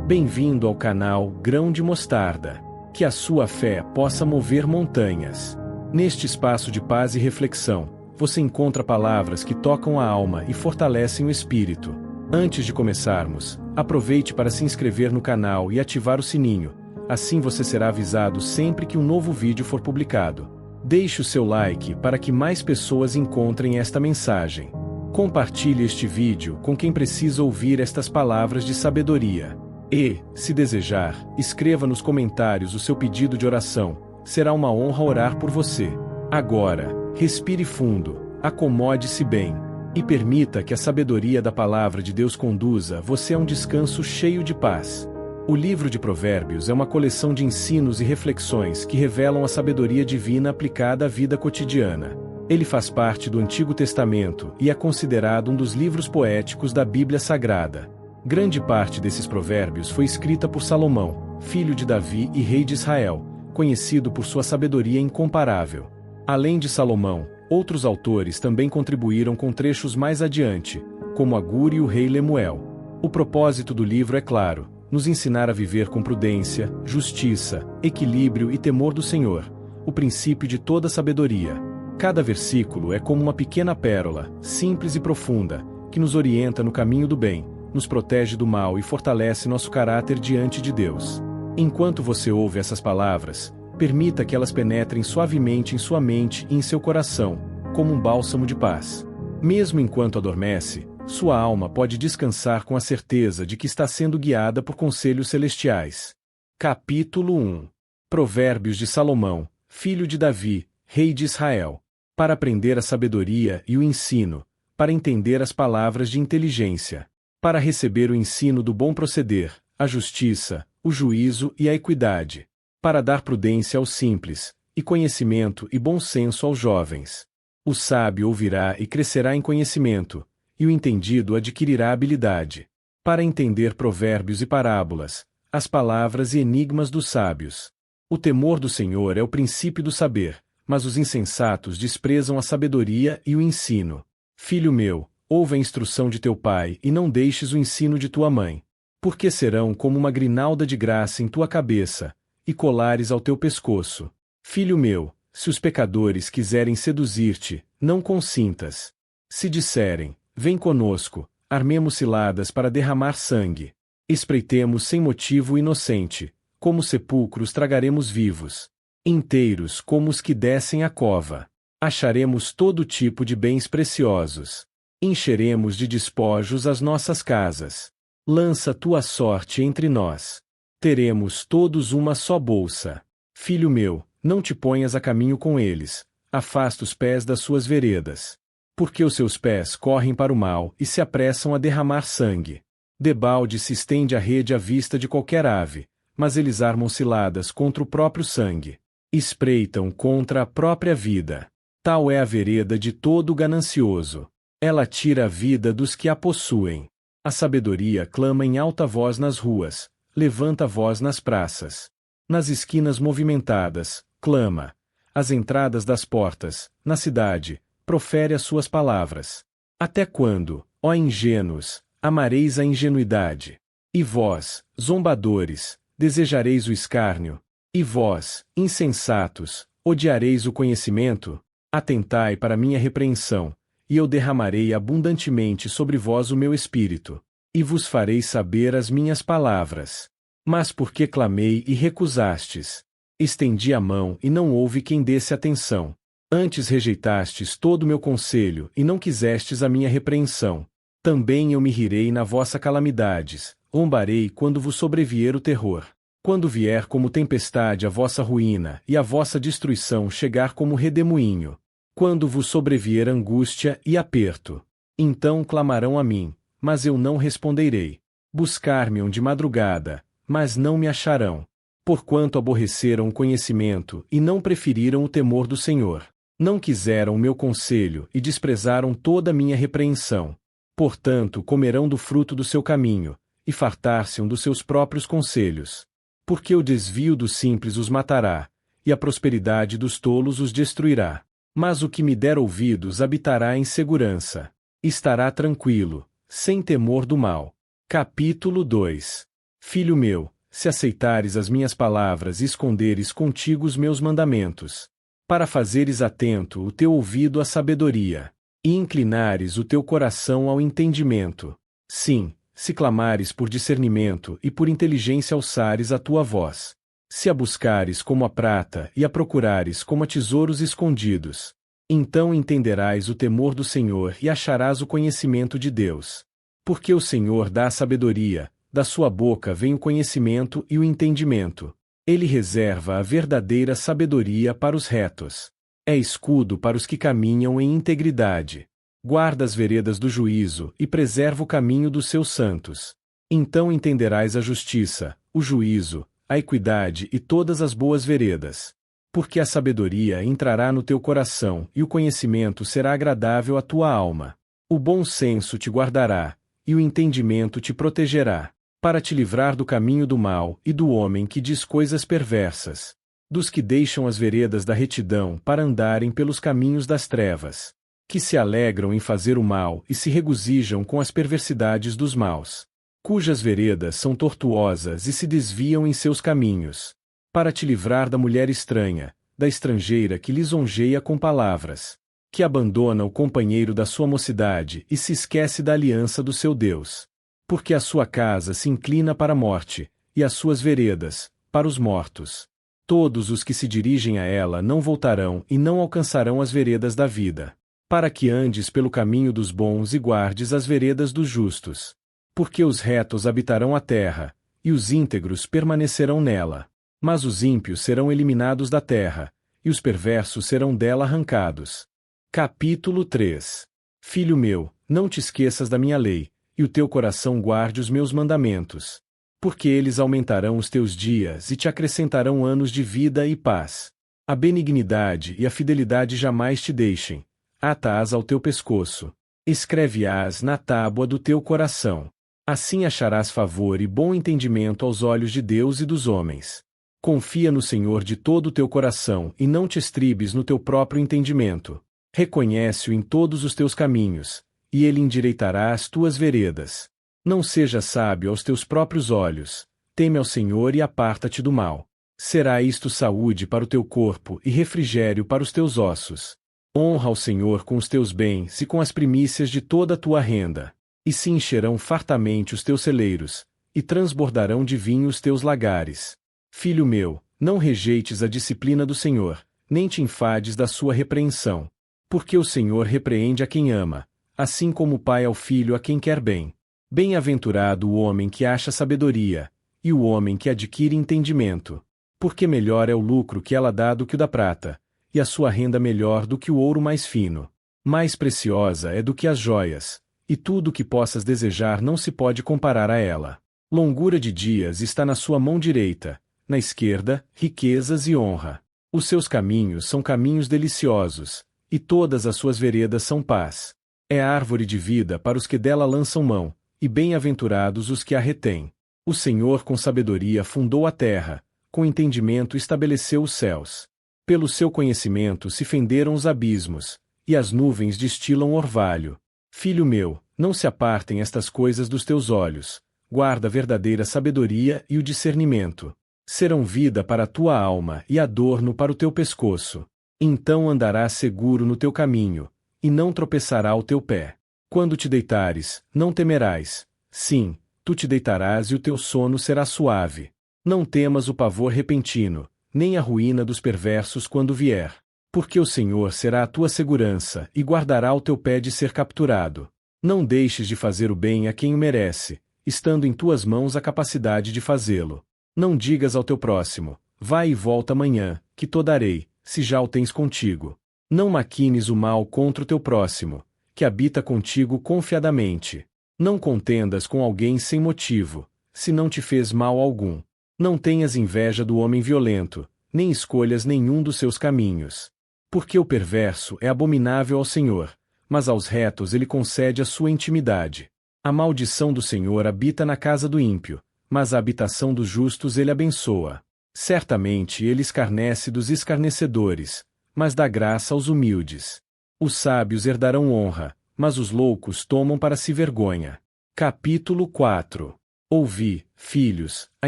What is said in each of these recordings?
Bem-vindo ao canal Grão de Mostarda. Que a sua fé possa mover montanhas. Neste espaço de paz e reflexão, você encontra palavras que tocam a alma e fortalecem o espírito. Antes de começarmos, aproveite para se inscrever no canal e ativar o sininho. Assim você será avisado sempre que um novo vídeo for publicado. Deixe o seu like para que mais pessoas encontrem esta mensagem. Compartilhe este vídeo com quem precisa ouvir estas palavras de sabedoria. E, se desejar, escreva nos comentários o seu pedido de oração. Será uma honra orar por você. Agora, respire fundo, acomode-se bem, e permita que a sabedoria da palavra de Deus conduza você a um descanso cheio de paz. O livro de Provérbios é uma coleção de ensinos e reflexões que revelam a sabedoria divina aplicada à vida cotidiana. Ele faz parte do Antigo Testamento e é considerado um dos livros poéticos da Bíblia Sagrada. Grande parte desses provérbios foi escrita por Salomão, filho de Davi e rei de Israel, conhecido por sua sabedoria incomparável. Além de Salomão, outros autores também contribuíram com trechos mais adiante, como Agur e o rei Lemuel. O propósito do livro é claro: nos ensinar a viver com prudência, justiça, equilíbrio e temor do Senhor, o princípio de toda sabedoria. Cada versículo é como uma pequena pérola, simples e profunda, que nos orienta no caminho do bem, nos protege do mal e fortalece nosso caráter diante de Deus. Enquanto você ouve essas palavras, permita que elas penetrem suavemente em sua mente e em seu coração, como um bálsamo de paz. Mesmo enquanto adormece, sua alma pode descansar com a certeza de que está sendo guiada por conselhos celestiais. Capítulo 1. Provérbios de Salomão, filho de Davi, rei de Israel. Para aprender a sabedoria e o ensino, para entender as palavras de inteligência, para receber o ensino do bom proceder, a justiça, o juízo e a equidade, para dar prudência aos simples, e conhecimento e bom senso aos jovens. O sábio ouvirá e crescerá em conhecimento, e o entendido adquirirá habilidade, para entender provérbios e parábolas, as palavras e enigmas dos sábios. O temor do Senhor é o princípio do saber, mas os insensatos desprezam a sabedoria e o ensino. Filho meu, ouve a instrução de teu pai e não deixes o ensino de tua mãe, porque serão como uma grinalda de graça em tua cabeça, e colares ao teu pescoço. Filho meu, se os pecadores quiserem seduzir-te, não consintas. Se disserem, vem conosco, armemos ciladas para derramar sangue. Espreitemos sem motivo o inocente, como sepulcros tragaremos vivos. Inteiros como os que descem a cova. Acharemos todo tipo de bens preciosos. Encheremos de despojos as nossas casas. Lança tua sorte entre nós. Teremos todos uma só bolsa. Filho meu, não te ponhas a caminho com eles, afasta os pés das suas veredas. Porque os seus pés correm para o mal e se apressam a derramar sangue. Debalde se estende a rede à vista de qualquer ave, mas eles armam ciladas contra o próprio sangue. Espreitam contra a própria vida. Tal é a vereda de todo ganancioso. Ela tira a vida dos que a possuem. A sabedoria clama em alta voz nas ruas, levanta voz nas praças. Nas esquinas movimentadas, clama. Às entradas das portas, na cidade, profere as suas palavras. Até quando, ó ingênuos, amareis a ingenuidade? E vós, zombadores, desejareis o escárnio? E vós, insensatos, odiareis o conhecimento? Atentai para minha repreensão, e eu derramarei abundantemente sobre vós o meu espírito, e vos farei saber as minhas palavras. Mas porque clamei e recusastes? Estendi a mão e não houve quem desse atenção. Antes rejeitastes todo o meu conselho e não quisestes a minha repreensão. Também eu me rirei na vossa calamidades, zombarei quando vos sobrevier o terror. Quando vier como tempestade a vossa ruína e a vossa destruição chegar como redemoinho. Quando vos sobrevier angústia e aperto. Então clamarão a mim, mas eu não responderei. Buscar-me-ão de madrugada, mas não me acharão. Porquanto aborreceram o conhecimento e não preferiram o temor do Senhor. Não quiseram o meu conselho e desprezaram toda a minha repreensão. Portanto comerão do fruto do seu caminho, e fartar-se-ão dos seus próprios conselhos. Porque o desvio dos simples os matará, e a prosperidade dos tolos os destruirá. Mas o que me der ouvidos habitará em segurança. Estará tranquilo, sem temor do mal. Capítulo 2. Filho meu, se aceitares as minhas palavras e esconderes contigo os meus mandamentos, para fazeres atento o teu ouvido à sabedoria, e inclinares o teu coração ao entendimento. Sim, se clamares por discernimento e por inteligência alçares a tua voz. Se a buscares como a prata e a procurares como a tesouros escondidos, então entenderás o temor do Senhor e acharás o conhecimento de Deus. Porque o Senhor dá a sabedoria, da sua boca vem o conhecimento e o entendimento. Ele reserva a verdadeira sabedoria para os retos. É escudo para os que caminham em integridade. Guarda as veredas do juízo e preserva o caminho dos seus santos. Então entenderás a justiça, o juízo, a equidade e todas as boas veredas. Porque a sabedoria entrará no teu coração e o conhecimento será agradável à tua alma. O bom senso te guardará, e o entendimento te protegerá, para te livrar do caminho do mal e do homem que diz coisas perversas, dos que deixam as veredas da retidão para andarem pelos caminhos das trevas, que se alegram em fazer o mal e se regozijam com as perversidades dos maus, cujas veredas são tortuosas e se desviam em seus caminhos, para te livrar da mulher estranha, da estrangeira que lisonjeia com palavras, que abandona o companheiro da sua mocidade e se esquece da aliança do seu Deus. Porque a sua casa se inclina para a morte, e as suas veredas, para os mortos. Todos os que se dirigem a ela não voltarão e não alcançarão as veredas da vida. Para que andes pelo caminho dos bons e guardes as veredas dos justos. Porque os retos habitarão a terra, e os íntegros permanecerão nela. Mas os ímpios serão eliminados da terra, e os perversos serão dela arrancados. Capítulo 3. Filho meu, não te esqueças da minha lei, e o teu coração guarde os meus mandamentos. Porque eles aumentarão os teus dias e te acrescentarão anos de vida e paz. A benignidade e a fidelidade jamais te deixem. Ata-as ao teu pescoço. Escreve-as na tábua do teu coração. Assim acharás favor e bom entendimento aos olhos de Deus e dos homens. Confia no Senhor de todo o teu coração e não te estribes no teu próprio entendimento. Reconhece-o em todos os teus caminhos, e ele endireitará as tuas veredas. Não sejas sábio aos teus próprios olhos, teme ao Senhor e aparta-te do mal. Será isto saúde para o teu corpo e refrigério para os teus ossos. Honra ao Senhor com os teus bens e com as primícias de toda a tua renda. E se encherão fartamente os teus celeiros, e transbordarão de vinho os teus lagares. Filho meu, não rejeites a disciplina do Senhor, nem te enfades da sua repreensão. Porque o Senhor repreende a quem ama, assim como o pai ao filho a quem quer bem. Bem-aventurado o homem que acha sabedoria, e o homem que adquire entendimento. Porque melhor é o lucro que ela dá do que o da prata, e a sua renda melhor do que o ouro mais fino. Mais preciosa é do que as joias, e tudo o que possas desejar não se pode comparar a ela. Longura de dias está na sua mão direita, na esquerda, riquezas e honra. Os seus caminhos são caminhos deliciosos, e todas as suas veredas são paz. É árvore de vida para os que dela lançam mão, e bem-aventurados os que a retêm. O Senhor com sabedoria fundou a terra, com entendimento estabeleceu os céus. Pelo seu conhecimento se fenderam os abismos, e as nuvens destilam orvalho. Filho meu, não se apartem estas coisas dos teus olhos, guarda a verdadeira sabedoria e o discernimento. Serão vida para a tua alma e adorno para o teu pescoço. Então andarás seguro no teu caminho, e não tropeçará o teu pé. Quando te deitares, não temerás. Sim, tu te deitarás e o teu sono será suave. Não temas o pavor repentino, nem a ruína dos perversos quando vier. Porque o Senhor será a tua segurança e guardará o teu pé de ser capturado. Não deixes de fazer o bem a quem o merece, estando em tuas mãos a capacidade de fazê-lo. Não digas ao teu próximo, vai e volta amanhã, que te darei, se já o tens contigo. Não maquines o mal contra o teu próximo, que habita contigo confiadamente. Não contendas com alguém sem motivo, se não te fez mal algum. Não tenhas inveja do homem violento, nem escolhas nenhum dos seus caminhos. Porque o perverso é abominável ao Senhor, mas aos retos ele concede a sua intimidade. A maldição do Senhor habita na casa do ímpio, mas a habitação dos justos ele abençoa. Certamente ele escarnece dos escarnecedores, mas dá graça aos humildes. Os sábios herdarão honra, mas os loucos tomam para si vergonha. Capítulo 4. Ouvi, filhos, a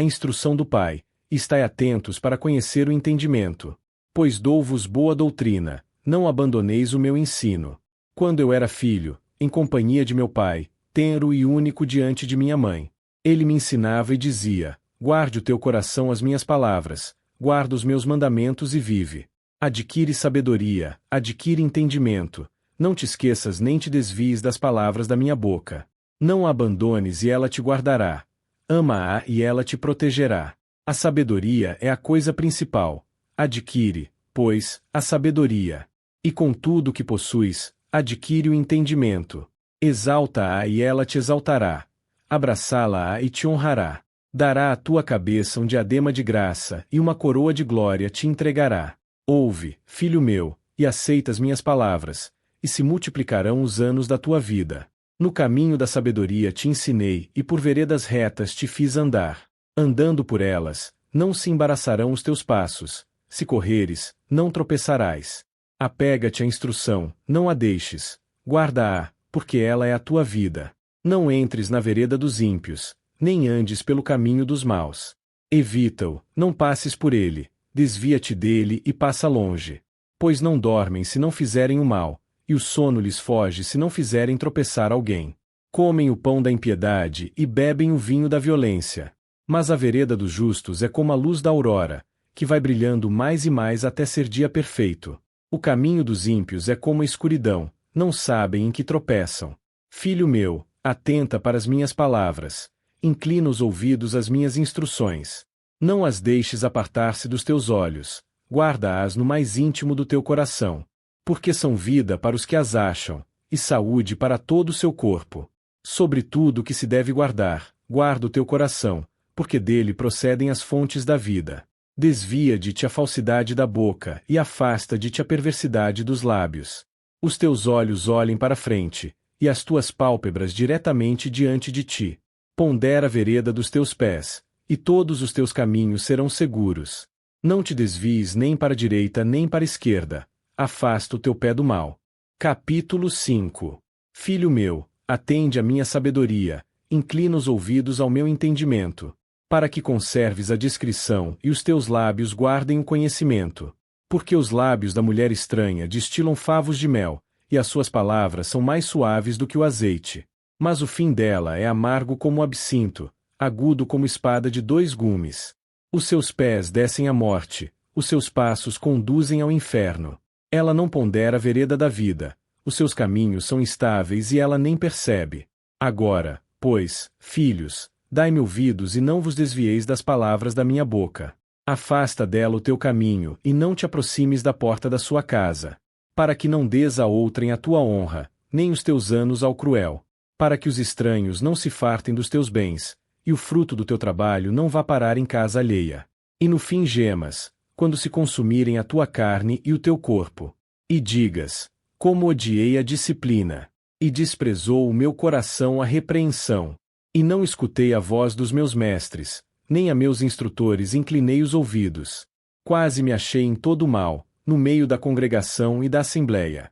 instrução do Pai, e estai atentos para conhecer o entendimento. Pois dou-vos boa doutrina, não abandoneis o meu ensino. Quando eu era filho, em companhia de meu pai, tenro e único diante de minha mãe, ele me ensinava e dizia: guarde o teu coração as minhas palavras, guarda os meus mandamentos e vive. Adquire sabedoria, adquire entendimento, não te esqueças nem te desvies das palavras da minha boca. Não a abandones e ela te guardará. Ama-a e ela te protegerá. A sabedoria é a coisa principal. Adquire, pois, a sabedoria. E com tudo o que possuis, adquire o entendimento. Exalta-a e ela te exaltará. Abraçá-la-á e te honrará. Dará à tua cabeça um diadema de graça e uma coroa de glória te entregará. Ouve, filho meu, e aceita as minhas palavras, e se multiplicarão os anos da tua vida. No caminho da sabedoria te ensinei e por veredas retas te fiz andar. Andando por elas, não se embaraçarão os teus passos. Se correres, não tropeçarás. Apega-te à instrução, não a deixes. Guarda-a, porque ela é a tua vida. Não entres na vereda dos ímpios, nem andes pelo caminho dos maus. Evita-o, não passes por ele, desvia-te dele e passa longe. Pois não dormem se não fizerem o mal, e o sono lhes foge se não fizerem tropeçar alguém. Comem o pão da impiedade e bebem o vinho da violência. Mas a vereda dos justos é como a luz da aurora, que vai brilhando mais e mais até ser dia perfeito. O caminho dos ímpios é como a escuridão, não sabem em que tropeçam. Filho meu, atenta para as minhas palavras, inclina os ouvidos às minhas instruções. Não as deixes apartar-se dos teus olhos, guarda-as no mais íntimo do teu coração. Porque são vida para os que as acham, e saúde para todo o seu corpo. Sobre tudo o que se deve guardar, guarda o teu coração, porque dele procedem as fontes da vida. Desvia de ti a falsidade da boca e afasta de ti a perversidade dos lábios. Os teus olhos olhem para a frente, e as tuas pálpebras diretamente diante de ti. Pondera a vereda dos teus pés, e todos os teus caminhos serão seguros. Não te desvies nem para a direita nem para a esquerda. Afasta o teu pé do mal. Capítulo 5. Filho meu, atende à minha sabedoria, inclina os ouvidos ao meu entendimento, para que conserves a discrição e os teus lábios guardem o conhecimento. Porque os lábios da mulher estranha destilam favos de mel, e as suas palavras são mais suaves do que o azeite. Mas o fim dela é amargo como o absinto, agudo como espada de 2 gumes. Os seus pés descem à morte, os seus passos conduzem ao inferno. Ela não pondera a vereda da vida, os seus caminhos são instáveis e ela nem percebe. Agora, pois, filhos, dai-me ouvidos e não vos desvieis das palavras da minha boca. Afasta dela o teu caminho e não te aproximes da porta da sua casa. Para que não dês a outrem a tua honra, nem os teus anos ao cruel. Para que os estranhos não se fartem dos teus bens, e o fruto do teu trabalho não vá parar em casa alheia. E no fim gemas, quando se consumirem a tua carne e o teu corpo. E digas: como odiei a disciplina, e desprezou o meu coração a repreensão. E não escutei a voz dos meus mestres, nem a meus instrutores inclinei os ouvidos. Quase me achei em todo o mal, no meio da congregação e da assembleia.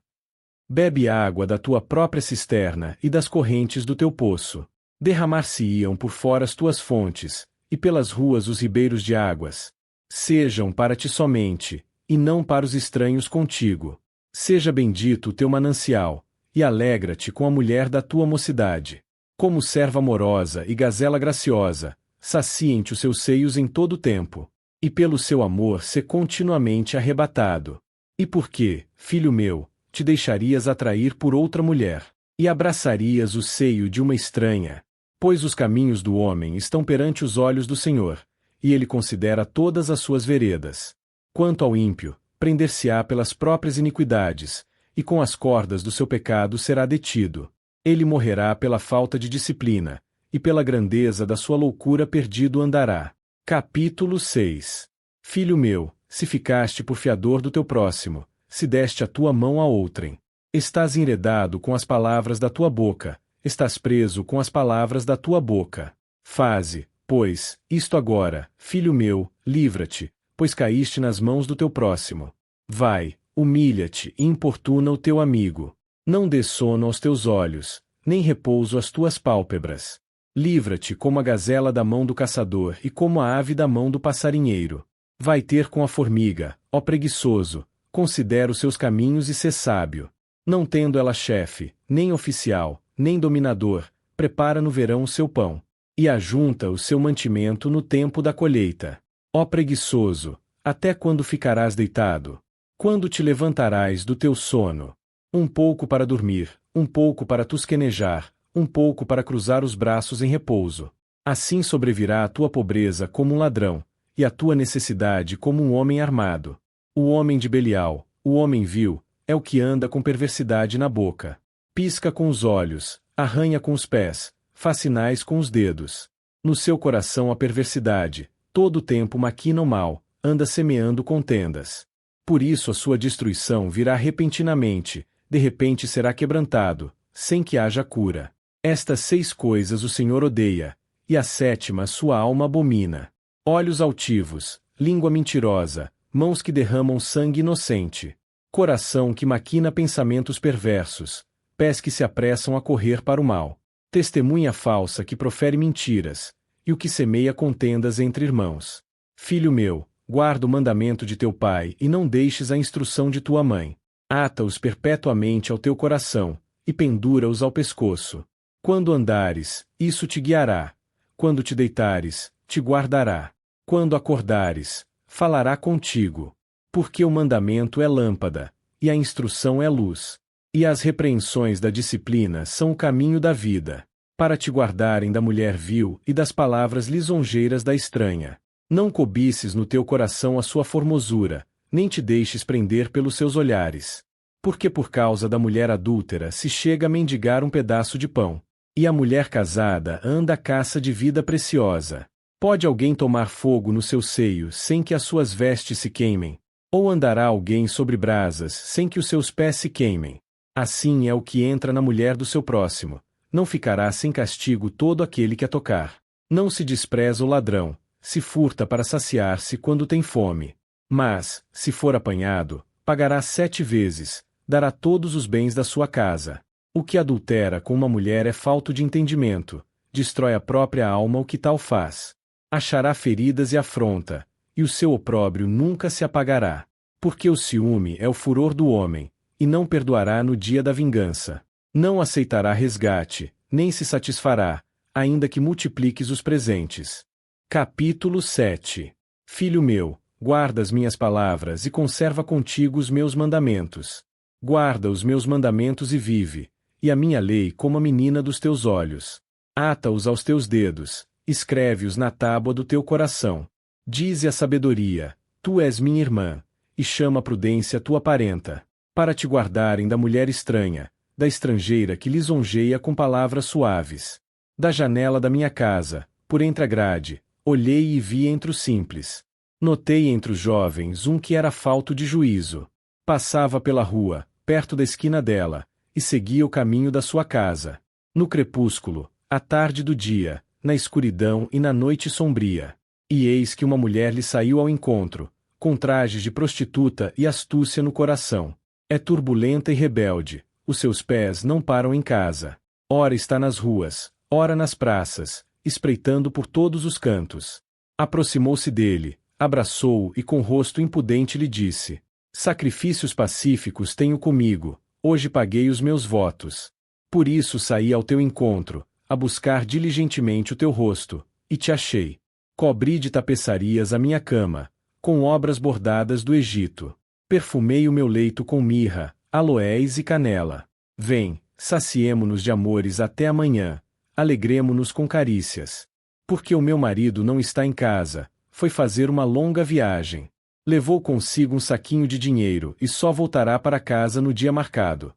Bebe água da tua própria cisterna e das correntes do teu poço. Derramar-se-iam por fora as tuas fontes, e pelas ruas os ribeiros de águas. Sejam para ti somente, e não para os estranhos contigo. Seja bendito o teu manancial, e alegra-te com a mulher da tua mocidade. Como serva amorosa e gazela graciosa, saciem-te os seus seios em todo o tempo. E pelo seu amor sê continuamente arrebatado. E por que, filho meu, te deixarias atrair por outra mulher, e abraçarias o seio de uma estranha? Pois os caminhos do homem estão perante os olhos do Senhor, e ele considera todas as suas veredas. Quanto ao ímpio, prender-se-á pelas próprias iniquidades, e com as cordas do seu pecado será detido. Ele morrerá pela falta de disciplina, e pela grandeza da sua loucura perdido andará. Capítulo 6. Filho meu, se ficaste por fiador do teu próximo, se deste a tua mão a outrem. Estás enredado com as palavras da tua boca, estás preso com as palavras da tua boca. Faze, pois, isto agora, filho meu, livra-te, pois caíste nas mãos do teu próximo. Vai, humilha-te e importuna o teu amigo. Não dê sono aos teus olhos, nem repouso às tuas pálpebras. Livra-te como a gazela da mão do caçador e como a ave da mão do passarinheiro. Vai ter com a formiga, ó preguiçoso, considera os seus caminhos e sê sábio. Não tendo ela chefe, nem oficial, nem dominador, prepara no verão o seu pão, e ajunta o seu mantimento no tempo da colheita. Ó preguiçoso, até quando ficarás deitado? Quando te levantarás do teu sono? Um pouco para dormir, um pouco para tosquenejar, um pouco para cruzar os braços em repouso. Assim sobrevirá a tua pobreza como um ladrão, e a tua necessidade como um homem armado. O homem de Belial, o homem vil, é o que anda com perversidade na boca. Pisca com os olhos, arranha com os pés, faz sinais com os dedos. No seu coração a perversidade, todo o tempo maquina o mal, anda semeando contendas. Por isso a sua destruição virá repentinamente, de repente será quebrantado, sem que haja cura. Estas 6 coisas o Senhor odeia, e a 7ª sua alma abomina: olhos altivos, língua mentirosa, mãos que derramam sangue inocente, coração que maquina pensamentos perversos, pés que se apressam a correr para o mal, testemunha falsa que profere mentiras, e o que semeia contendas entre irmãos. Filho meu, guarda o mandamento de teu pai e não deixes a instrução de tua mãe. Ata-os perpetuamente ao teu coração, e pendura-os ao pescoço. Quando andares, isso te guiará. Quando te deitares, te guardará. Quando acordares, falará contigo. Porque o mandamento é lâmpada, e a instrução é luz. E as repreensões da disciplina são o caminho da vida, para te guardarem da mulher vil e das palavras lisonjeiras da estranha. Não cobices no teu coração a sua formosura, nem te deixes prender pelos seus olhares. Porque por causa da mulher adúltera se chega a mendigar um pedaço de pão, e a mulher casada anda à caça de vida preciosa. Pode alguém tomar fogo no seu seio sem que as suas vestes se queimem? Ou andará alguém sobre brasas sem que os seus pés se queimem? Assim é o que entra na mulher do seu próximo, não ficará sem castigo todo aquele que a tocar. Não se despreza o ladrão, se furta para saciar-se quando tem fome. Mas, se for apanhado, pagará 7 vezes, dará todos os bens da sua casa. O que adultera com uma mulher é falto de entendimento, destrói a própria alma o que tal faz. Achará feridas e afronta, e o seu opróbrio nunca se apagará. Porque o ciúme é o furor do homem, e não perdoará no dia da vingança. Não aceitará resgate, nem se satisfará, ainda que multipliques os presentes. Capítulo 7. Filho meu, guarda as minhas palavras e conserva contigo os meus mandamentos. Guarda os meus mandamentos e vive, e a minha lei como a menina dos teus olhos. Ata-os aos teus dedos, escreve-os na tábua do teu coração. Dize a sabedoria, tu és minha irmã, e chama a prudência tua parenta, para te guardarem da mulher estranha, da estrangeira que lisonjeia com palavras suaves. Da janela da minha casa, por entre a grade, olhei e vi entre os simples. Notei entre os jovens um que era falto de juízo. Passava pela rua, perto da esquina dela, e seguia o caminho da sua casa. No crepúsculo, à tarde do dia, na escuridão e na noite sombria. E eis que uma mulher lhe saiu ao encontro, com trajes de prostituta e astúcia no coração. É turbulenta e rebelde, os seus pés não param em casa. Ora está nas ruas, ora nas praças, espreitando por todos os cantos. Aproximou-se dele, abraçou-o e com rosto impudente lhe disse: sacrifícios pacíficos tenho comigo, hoje paguei os meus votos. Por isso saí ao teu encontro, a buscar diligentemente o teu rosto, e te achei. Cobri de tapeçarias a minha cama, com obras bordadas do Egito. Perfumei o meu leito com mirra, aloés e canela. Vem, saciemo-nos de amores até amanhã, alegremo-nos com carícias. Porque o meu marido não está em casa, foi fazer uma longa viagem. Levou consigo um saquinho de dinheiro e só voltará para casa no dia marcado.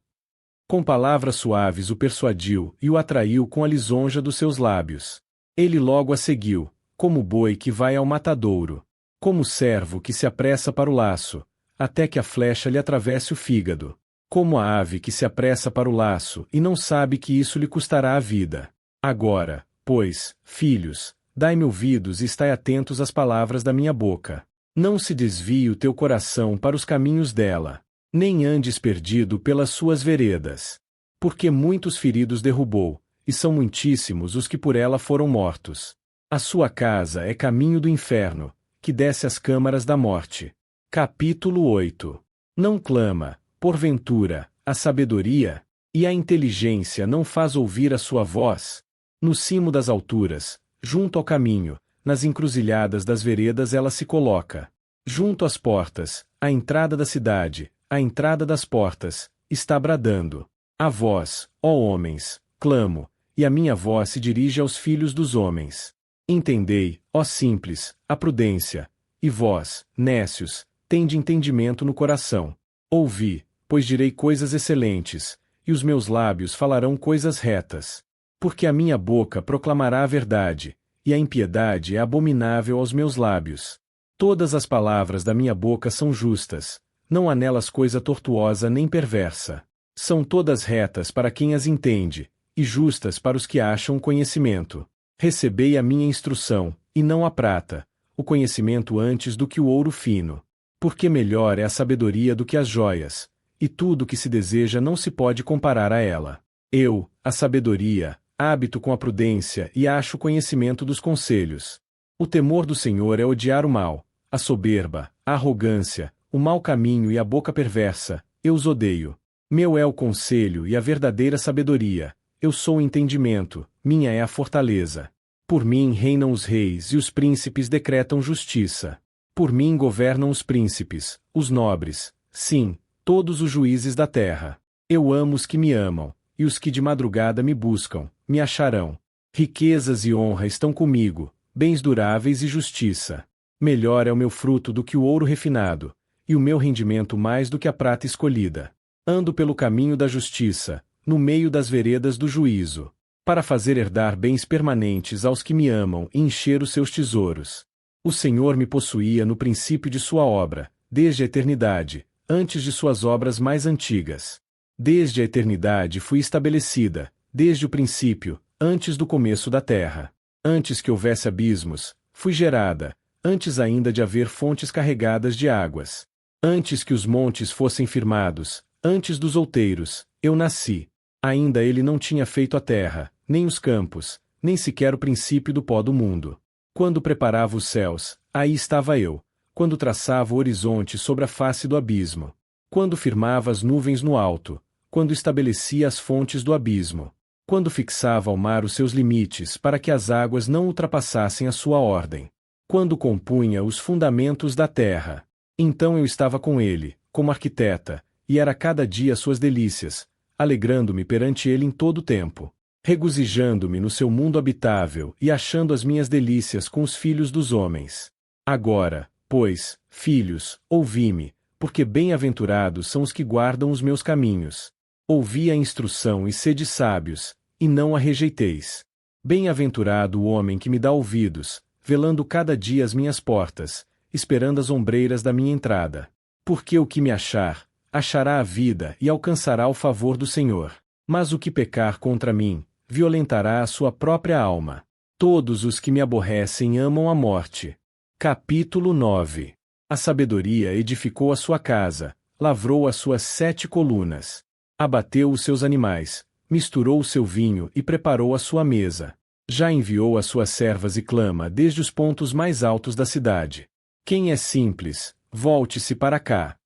Com palavras suaves o persuadiu e o atraiu com a lisonja dos seus lábios. Ele logo a seguiu, como boi que vai ao matadouro, como servo que se apressa para o laço, até que a flecha lhe atravesse o fígado, como a ave que se apressa para o laço e não sabe que isso lhe custará a vida. Agora, pois, filhos, dai-me ouvidos e estai atentos às palavras da minha boca. Não se desvie o teu coração para os caminhos dela, nem andes perdido pelas suas veredas. Porque muitos feridos derrubou, e são muitíssimos os que por ela foram mortos. A sua casa é caminho do inferno, que desce às câmaras da morte. Capítulo 8. Não clama, porventura, a sabedoria, e a inteligência não faz ouvir a sua voz? No cimo das alturas, junto ao caminho, nas encruzilhadas das veredas ela se coloca. Junto às portas, à entrada da cidade, à entrada das portas, está bradando. A vós, ó homens, clamo, e a minha voz se dirige aos filhos dos homens. Entendei, ó simples, a prudência, e vós, nécios, tende entendimento no coração. Ouvi, pois direi coisas excelentes, e os meus lábios falarão coisas retas. Porque a minha boca proclamará a verdade, e a impiedade é abominável aos meus lábios. Todas as palavras da minha boca são justas, não há nelas coisa tortuosa nem perversa. São todas retas para quem as entende, e justas para os que acham conhecimento. Recebei a minha instrução, e não a prata, o conhecimento antes do que o ouro fino. Porque melhor é a sabedoria do que as joias, e tudo que se deseja não se pode comparar a ela. Eu, a sabedoria, hábito com a prudência e acho o conhecimento dos conselhos. O temor do Senhor é odiar o mal, a soberba, a arrogância, o mau caminho e a boca perversa, eu os odeio. Meu é o conselho e a verdadeira sabedoria, eu sou o entendimento, minha é a fortaleza. Por mim reinam os reis e os príncipes decretam justiça. Por mim governam os príncipes, os nobres, sim, todos os juízes da terra. Eu amo os que me amam, e os que de madrugada me buscam, me acharão. Riquezas e honra estão comigo, bens duráveis e justiça. Melhor é o meu fruto do que o ouro refinado, e o meu rendimento mais do que a prata escolhida. Ando pelo caminho da justiça, no meio das veredas do juízo, para fazer herdar bens permanentes aos que me amam e encher os seus tesouros. O Senhor me possuía no princípio de sua obra, desde a eternidade, antes de suas obras mais antigas. Desde a eternidade fui estabelecida, desde o princípio, antes do começo da terra. Antes que houvesse abismos, fui gerada, antes ainda de haver fontes carregadas de águas. Antes que os montes fossem firmados, antes dos outeiros, eu nasci. Ainda ele não tinha feito a terra, nem os campos, nem sequer o princípio do pó do mundo. Quando preparava os céus, aí estava eu. Quando traçava o horizonte sobre a face do abismo. Quando firmava as nuvens no alto. Quando estabelecia as fontes do abismo. Quando fixava ao mar os seus limites para que as águas não ultrapassassem a sua ordem. Quando compunha os fundamentos da terra. Então eu estava com ele, como arquiteta, e era cada dia suas delícias, alegrando-me perante ele em todo o tempo, regozijando-me no seu mundo habitável e achando as minhas delícias com os filhos dos homens. Agora, pois, filhos, ouvi-me, porque bem-aventurados são os que guardam os meus caminhos. Ouvi a instrução e sede sábios, e não a rejeiteis. Bem-aventurado o homem que me dá ouvidos, velando cada dia as minhas portas, esperando as ombreiras da minha entrada. Porque o que me achar, achará a vida e alcançará o favor do Senhor. Mas o que pecar contra mim, violentará a sua própria alma. Todos os que me aborrecem amam a morte. Capítulo 9. A sabedoria edificou a sua casa, lavrou as suas 7 colunas. Abateu os seus animais, misturou o seu vinho e preparou a sua mesa. Já enviou as suas servas e clama desde os pontos mais altos da cidade. Quem é simples, volte-se para cá.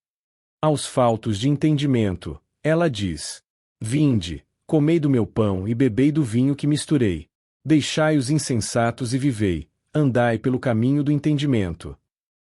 Aos faltos de entendimento, ela diz: Vinde, comei do meu pão e bebei do vinho que misturei. Deixai os insensatos e vivei, andai pelo caminho do entendimento.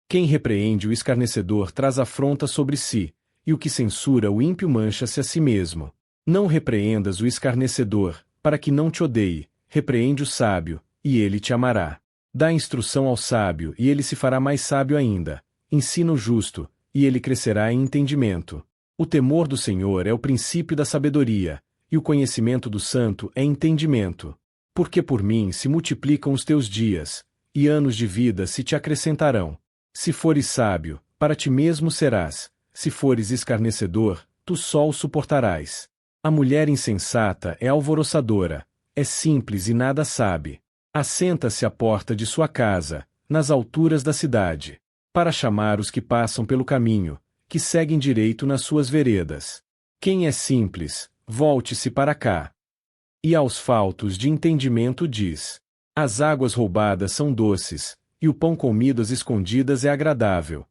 Quem repreende o escarnecedor traz afronta sobre si, e o que censura o ímpio mancha-se a si mesmo. Não repreendas o escarnecedor, para que não te odeie, repreende o sábio, e ele te amará. Dá instrução ao sábio e ele se fará mais sábio ainda. Ensina o justo, e ele crescerá em entendimento. O temor do Senhor é o princípio da sabedoria, e o conhecimento do santo é entendimento. Porque por mim se multiplicam os teus dias, e anos de vida se te acrescentarão. Se fores sábio, para ti mesmo serás, se fores escarnecedor, tu só o suportarás. A mulher insensata é alvoroçadora, é simples e nada sabe. Assenta-se à porta de sua casa, nas alturas da cidade, para chamar os que passam pelo caminho, que seguem direito nas suas veredas. Quem é simples, volte-se para cá. E aos faltos de entendimento diz: as águas roubadas são doces, e o pão comido às escondidas é agradável.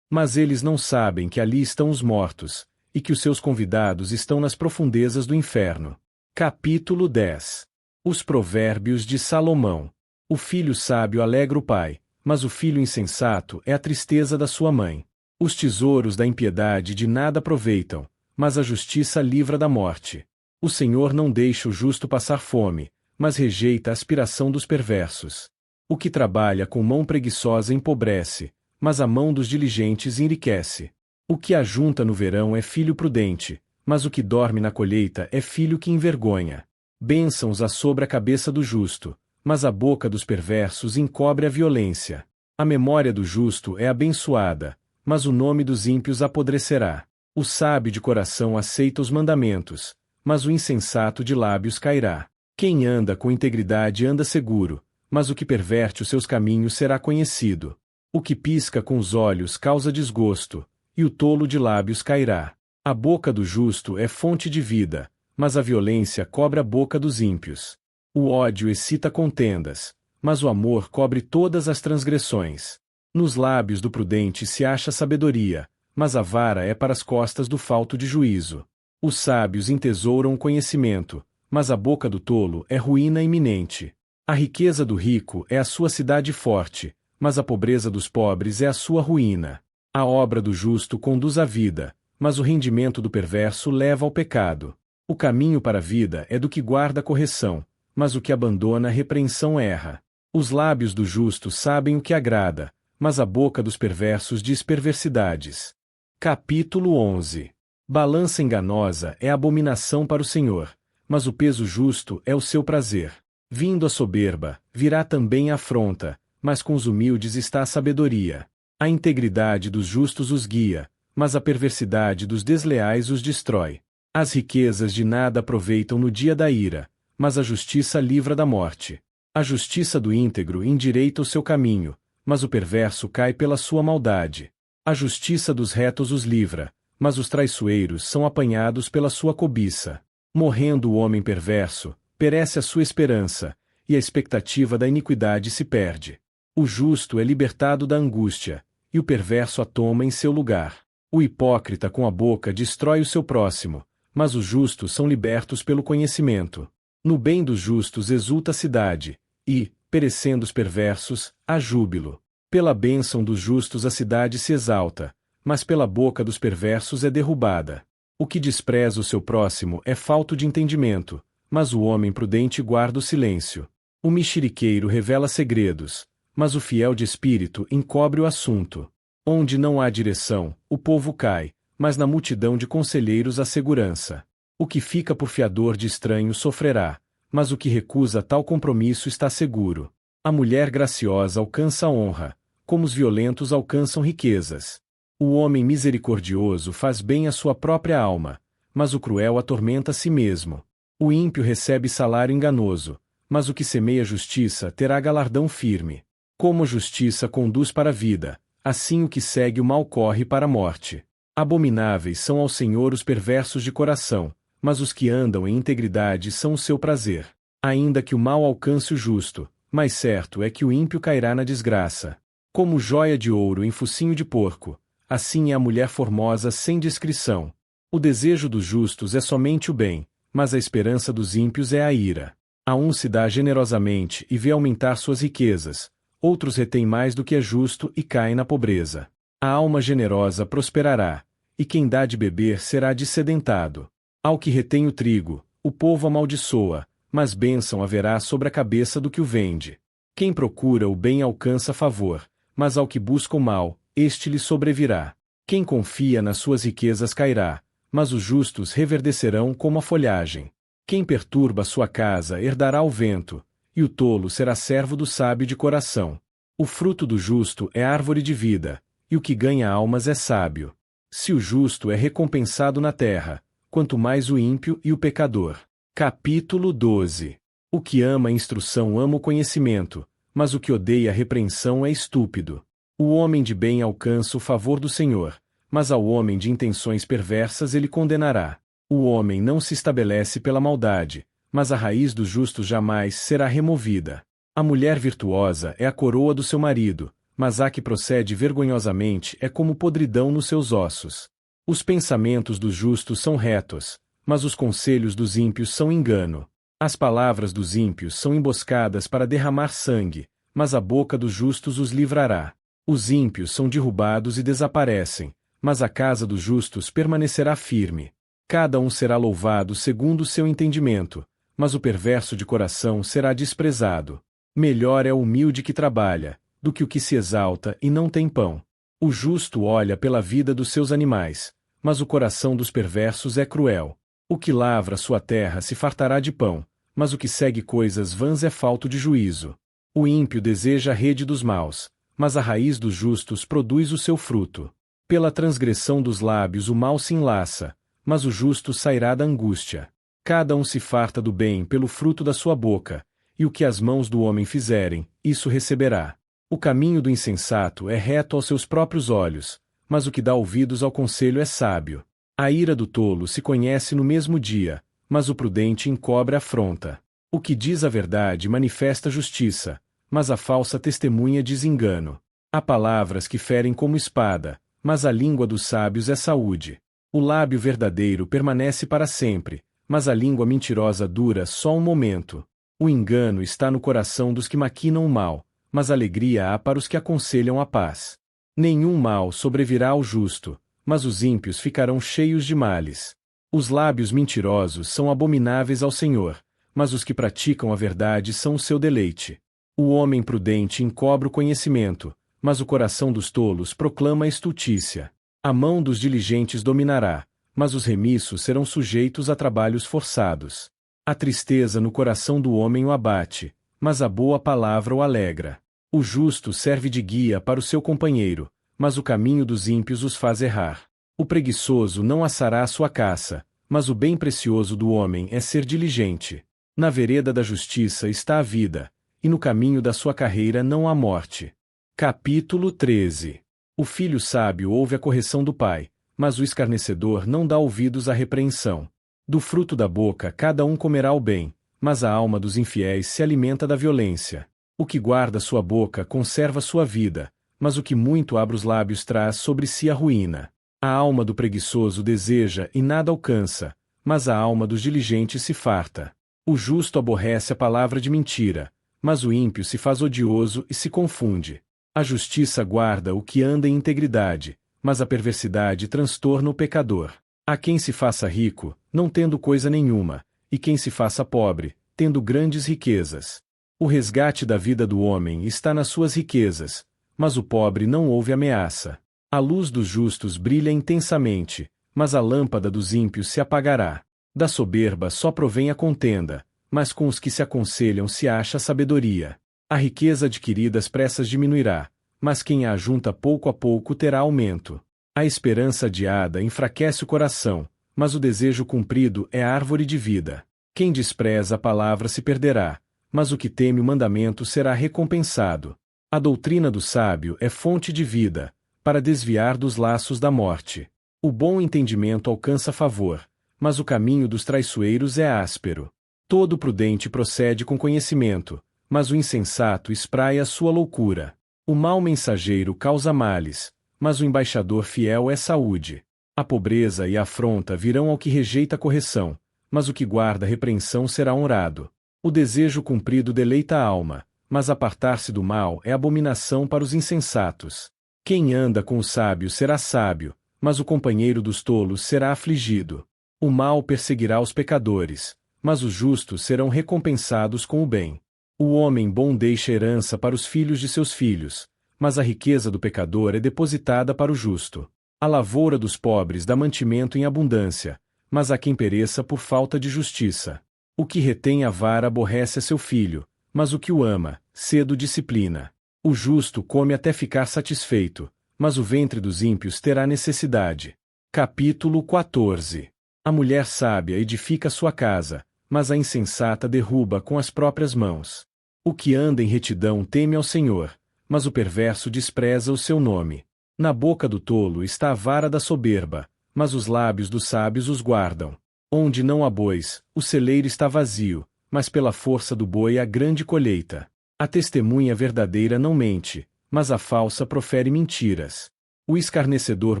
Mas eles não sabem que ali estão os mortos, e que os seus convidados estão nas profundezas do inferno. Capítulo 10. Os Provérbios de Salomão. O filho sábio alegra o pai, mas o filho insensato é a tristeza da sua mãe. Os tesouros da impiedade de nada aproveitam, mas a justiça livra da morte. O Senhor não deixa o justo passar fome, mas rejeita a aspiração dos perversos. O que trabalha com mão preguiçosa empobrece, mas a mão dos diligentes enriquece. O que ajunta no verão é filho prudente, mas o que dorme na colheita é filho que envergonha. Bênçãos há sobre a cabeça do justo, mas a boca dos perversos encobre a violência. A memória do justo é abençoada, mas o nome dos ímpios apodrecerá. O sábio de coração aceita os mandamentos, mas o insensato de lábios cairá. Quem anda com integridade anda seguro, mas o que perverte os seus caminhos será conhecido. O que pisca com os olhos causa desgosto, e o tolo de lábios cairá. A boca do justo é fonte de vida, mas a violência cobre a boca dos ímpios. O ódio excita contendas, mas o amor cobre todas as transgressões. Nos lábios do prudente se acha sabedoria, mas a vara é para as costas do falto de juízo. Os sábios entesouram o conhecimento, mas a boca do tolo é ruína iminente. A riqueza do rico é a sua cidade forte, mas a pobreza dos pobres é a sua ruína. A obra do justo conduz à vida, mas o rendimento do perverso leva ao pecado. O caminho para a vida é do que guarda a correção, mas o que abandona a repreensão erra. Os lábios do justo sabem o que agrada, mas a boca dos perversos diz perversidades. Capítulo 11. Balança enganosa é abominação para o Senhor, mas o peso justo é o seu prazer. Vindo a soberba, virá também a afronta, mas com os humildes está a sabedoria. A integridade dos justos os guia, mas a perversidade dos desleais os destrói. As riquezas de nada aproveitam no dia da ira, mas a justiça livra da morte. A justiça do íntegro endireita o seu caminho, mas o perverso cai pela sua maldade. A justiça dos retos os livra, mas os traiçoeiros são apanhados pela sua cobiça. Morrendo o homem perverso, perece a sua esperança, e a expectativa da iniquidade se perde. O justo é libertado da angústia, e o perverso a toma em seu lugar. O hipócrita com a boca destrói o seu próximo, mas os justos são libertos pelo conhecimento. No bem dos justos exulta a cidade, e, perecendo os perversos, há júbilo. Pela bênção dos justos a cidade se exalta, mas pela boca dos perversos é derrubada. O que despreza o seu próximo é falto de entendimento, mas o homem prudente guarda o silêncio. O mexeriqueiro revela segredos, mas o fiel de espírito encobre o assunto. Onde não há direção, o povo cai, mas na multidão de conselheiros há segurança. O que fica por fiador de estranhos sofrerá, mas o que recusa tal compromisso está seguro. A mulher graciosa alcança a honra, como os violentos alcançam riquezas. O homem misericordioso faz bem à sua própria alma, mas o cruel atormenta a si mesmo. O ímpio recebe salário enganoso, mas o que semeia justiça terá galardão firme. Como a justiça conduz para a vida, assim o que segue o mal corre para a morte. Abomináveis são ao Senhor os perversos de coração, mas os que andam em integridade são o seu prazer. Ainda que o mal alcance o justo, mais certo é que o ímpio cairá na desgraça. Como joia de ouro em focinho de porco, assim é a mulher formosa sem discrição. O desejo dos justos é somente o bem, mas a esperança dos ímpios é a ira. A um se dá generosamente e vê aumentar suas riquezas, outros retêm mais do que é justo e caem na pobreza. A alma generosa prosperará, e quem dá de beber será dessedentado. Ao que retém o trigo, o povo amaldiçoa, mas bênção haverá sobre a cabeça do que o vende. Quem procura o bem alcança favor, mas ao que busca o mal, este lhe sobrevirá. Quem confia nas suas riquezas cairá, mas os justos reverdecerão como a folhagem. Quem perturba sua casa herdará o vento, e o tolo será servo do sábio de coração. O fruto do justo é árvore de vida, e o que ganha almas é sábio. Se o justo é recompensado na terra, quanto mais o ímpio e o pecador. Capítulo 12. O que ama a instrução ama o conhecimento, mas o que odeia a repreensão é estúpido. O homem de bem alcança o favor do Senhor, mas ao homem de intenções perversas ele condenará. O homem não se estabelece pela maldade, mas a raiz dos justos jamais será removida. A mulher virtuosa é a coroa do seu marido, mas a que procede vergonhosamente é como podridão nos seus ossos. Os pensamentos dos justos são retos, mas os conselhos dos ímpios são engano. As palavras dos ímpios são emboscadas para derramar sangue, mas a boca dos justos os livrará. Os ímpios são derrubados e desaparecem, mas a casa dos justos permanecerá firme. Cada um será louvado segundo o seu entendimento, mas o perverso de coração será desprezado. Melhor é o humilde que trabalha, do que o que se exalta e não tem pão. O justo olha pela vida dos seus animais, mas o coração dos perversos é cruel. O que lavra sua terra se fartará de pão, mas o que segue coisas vãs é falto de juízo. O ímpio deseja a rede dos maus, mas a raiz dos justos produz o seu fruto. Pela transgressão dos lábios o mal se enlaça, mas o justo sairá da angústia. Cada um se farta do bem pelo fruto da sua boca, e o que as mãos do homem fizerem, isso receberá. O caminho do insensato é reto aos seus próprios olhos, mas o que dá ouvidos ao conselho é sábio. A ira do tolo se conhece no mesmo dia, mas o prudente encobre a afronta. O que diz a verdade manifesta justiça, mas a falsa testemunha diz engano. Há palavras que ferem como espada, mas a língua dos sábios é saúde. O lábio verdadeiro permanece para sempre, mas a língua mentirosa dura só um momento. O engano está no coração dos que maquinam o mal, mas alegria há para os que aconselham a paz. Nenhum mal sobrevirá ao justo, mas os ímpios ficarão cheios de males. Os lábios mentirosos são abomináveis ao Senhor, mas os que praticam a verdade são o seu deleite. O homem prudente encobre o conhecimento, mas o coração dos tolos proclama a estultícia. A mão dos diligentes dominará, mas os remissos serão sujeitos a trabalhos forçados. A tristeza no coração do homem o abate, mas a boa palavra o alegra. O justo serve de guia para o seu companheiro, mas o caminho dos ímpios os faz errar. O preguiçoso não assará a sua caça, mas o bem precioso do homem é ser diligente. Na vereda da justiça está a vida, e no caminho da sua carreira não há morte. Capítulo 13. O filho sábio ouve a correção do pai, mas o escarnecedor não dá ouvidos à repreensão. Do fruto da boca cada um comerá o bem, mas a alma dos infiéis se alimenta da violência. O que guarda sua boca conserva sua vida, mas o que muito abre os lábios traz sobre si a ruína. A alma do preguiçoso deseja e nada alcança, mas a alma dos diligentes se farta. O justo aborrece a palavra de mentira, mas o ímpio se faz odioso e se confunde. A justiça guarda o que anda em integridade, mas a perversidade transtorna o pecador. Há quem se faça rico, não tendo coisa nenhuma, e quem se faça pobre, tendo grandes riquezas. O resgate da vida do homem está nas suas riquezas, mas o pobre não ouve ameaça. A luz dos justos brilha intensamente, mas a lâmpada dos ímpios se apagará. Da soberba só provém a contenda, mas com os que se aconselham se acha sabedoria. A riqueza adquirida às pressas diminuirá, mas quem a ajunta pouco a pouco terá aumento. A esperança adiada enfraquece o coração, mas o desejo cumprido é árvore de vida. Quem despreza a palavra se perderá, mas o que teme o mandamento será recompensado. A doutrina do sábio é fonte de vida, para desviar dos laços da morte. O bom entendimento alcança favor, mas o caminho dos traiçoeiros é áspero. Todo prudente procede com conhecimento, mas o insensato espraia sua loucura. O mau mensageiro causa males, mas o embaixador fiel é saúde. A pobreza e a afronta virão ao que rejeita a correção, mas o que guarda a repreensão será honrado. O desejo cumprido deleita a alma, mas apartar-se do mal é abominação para os insensatos. Quem anda com o sábio será sábio, mas o companheiro dos tolos será afligido. O mal perseguirá os pecadores, mas os justos serão recompensados com o bem. O homem bom deixa herança para os filhos de seus filhos, mas a riqueza do pecador é depositada para o justo. A lavoura dos pobres dá mantimento em abundância, mas há quem pereça por falta de justiça. O que retém a vara aborrece a seu filho, mas o que o ama, cedo disciplina. O justo come até ficar satisfeito, mas o ventre dos ímpios terá necessidade. Capítulo 14. A mulher sábia edifica sua casa, mas a insensata derruba com as próprias mãos. O que anda em retidão teme ao Senhor, mas o perverso despreza o seu nome. Na boca do tolo está a vara da soberba, mas os lábios dos sábios os guardam. Onde não há bois, o celeiro está vazio, mas pela força do boi há grande colheita. A testemunha verdadeira não mente, mas a falsa profere mentiras. O escarnecedor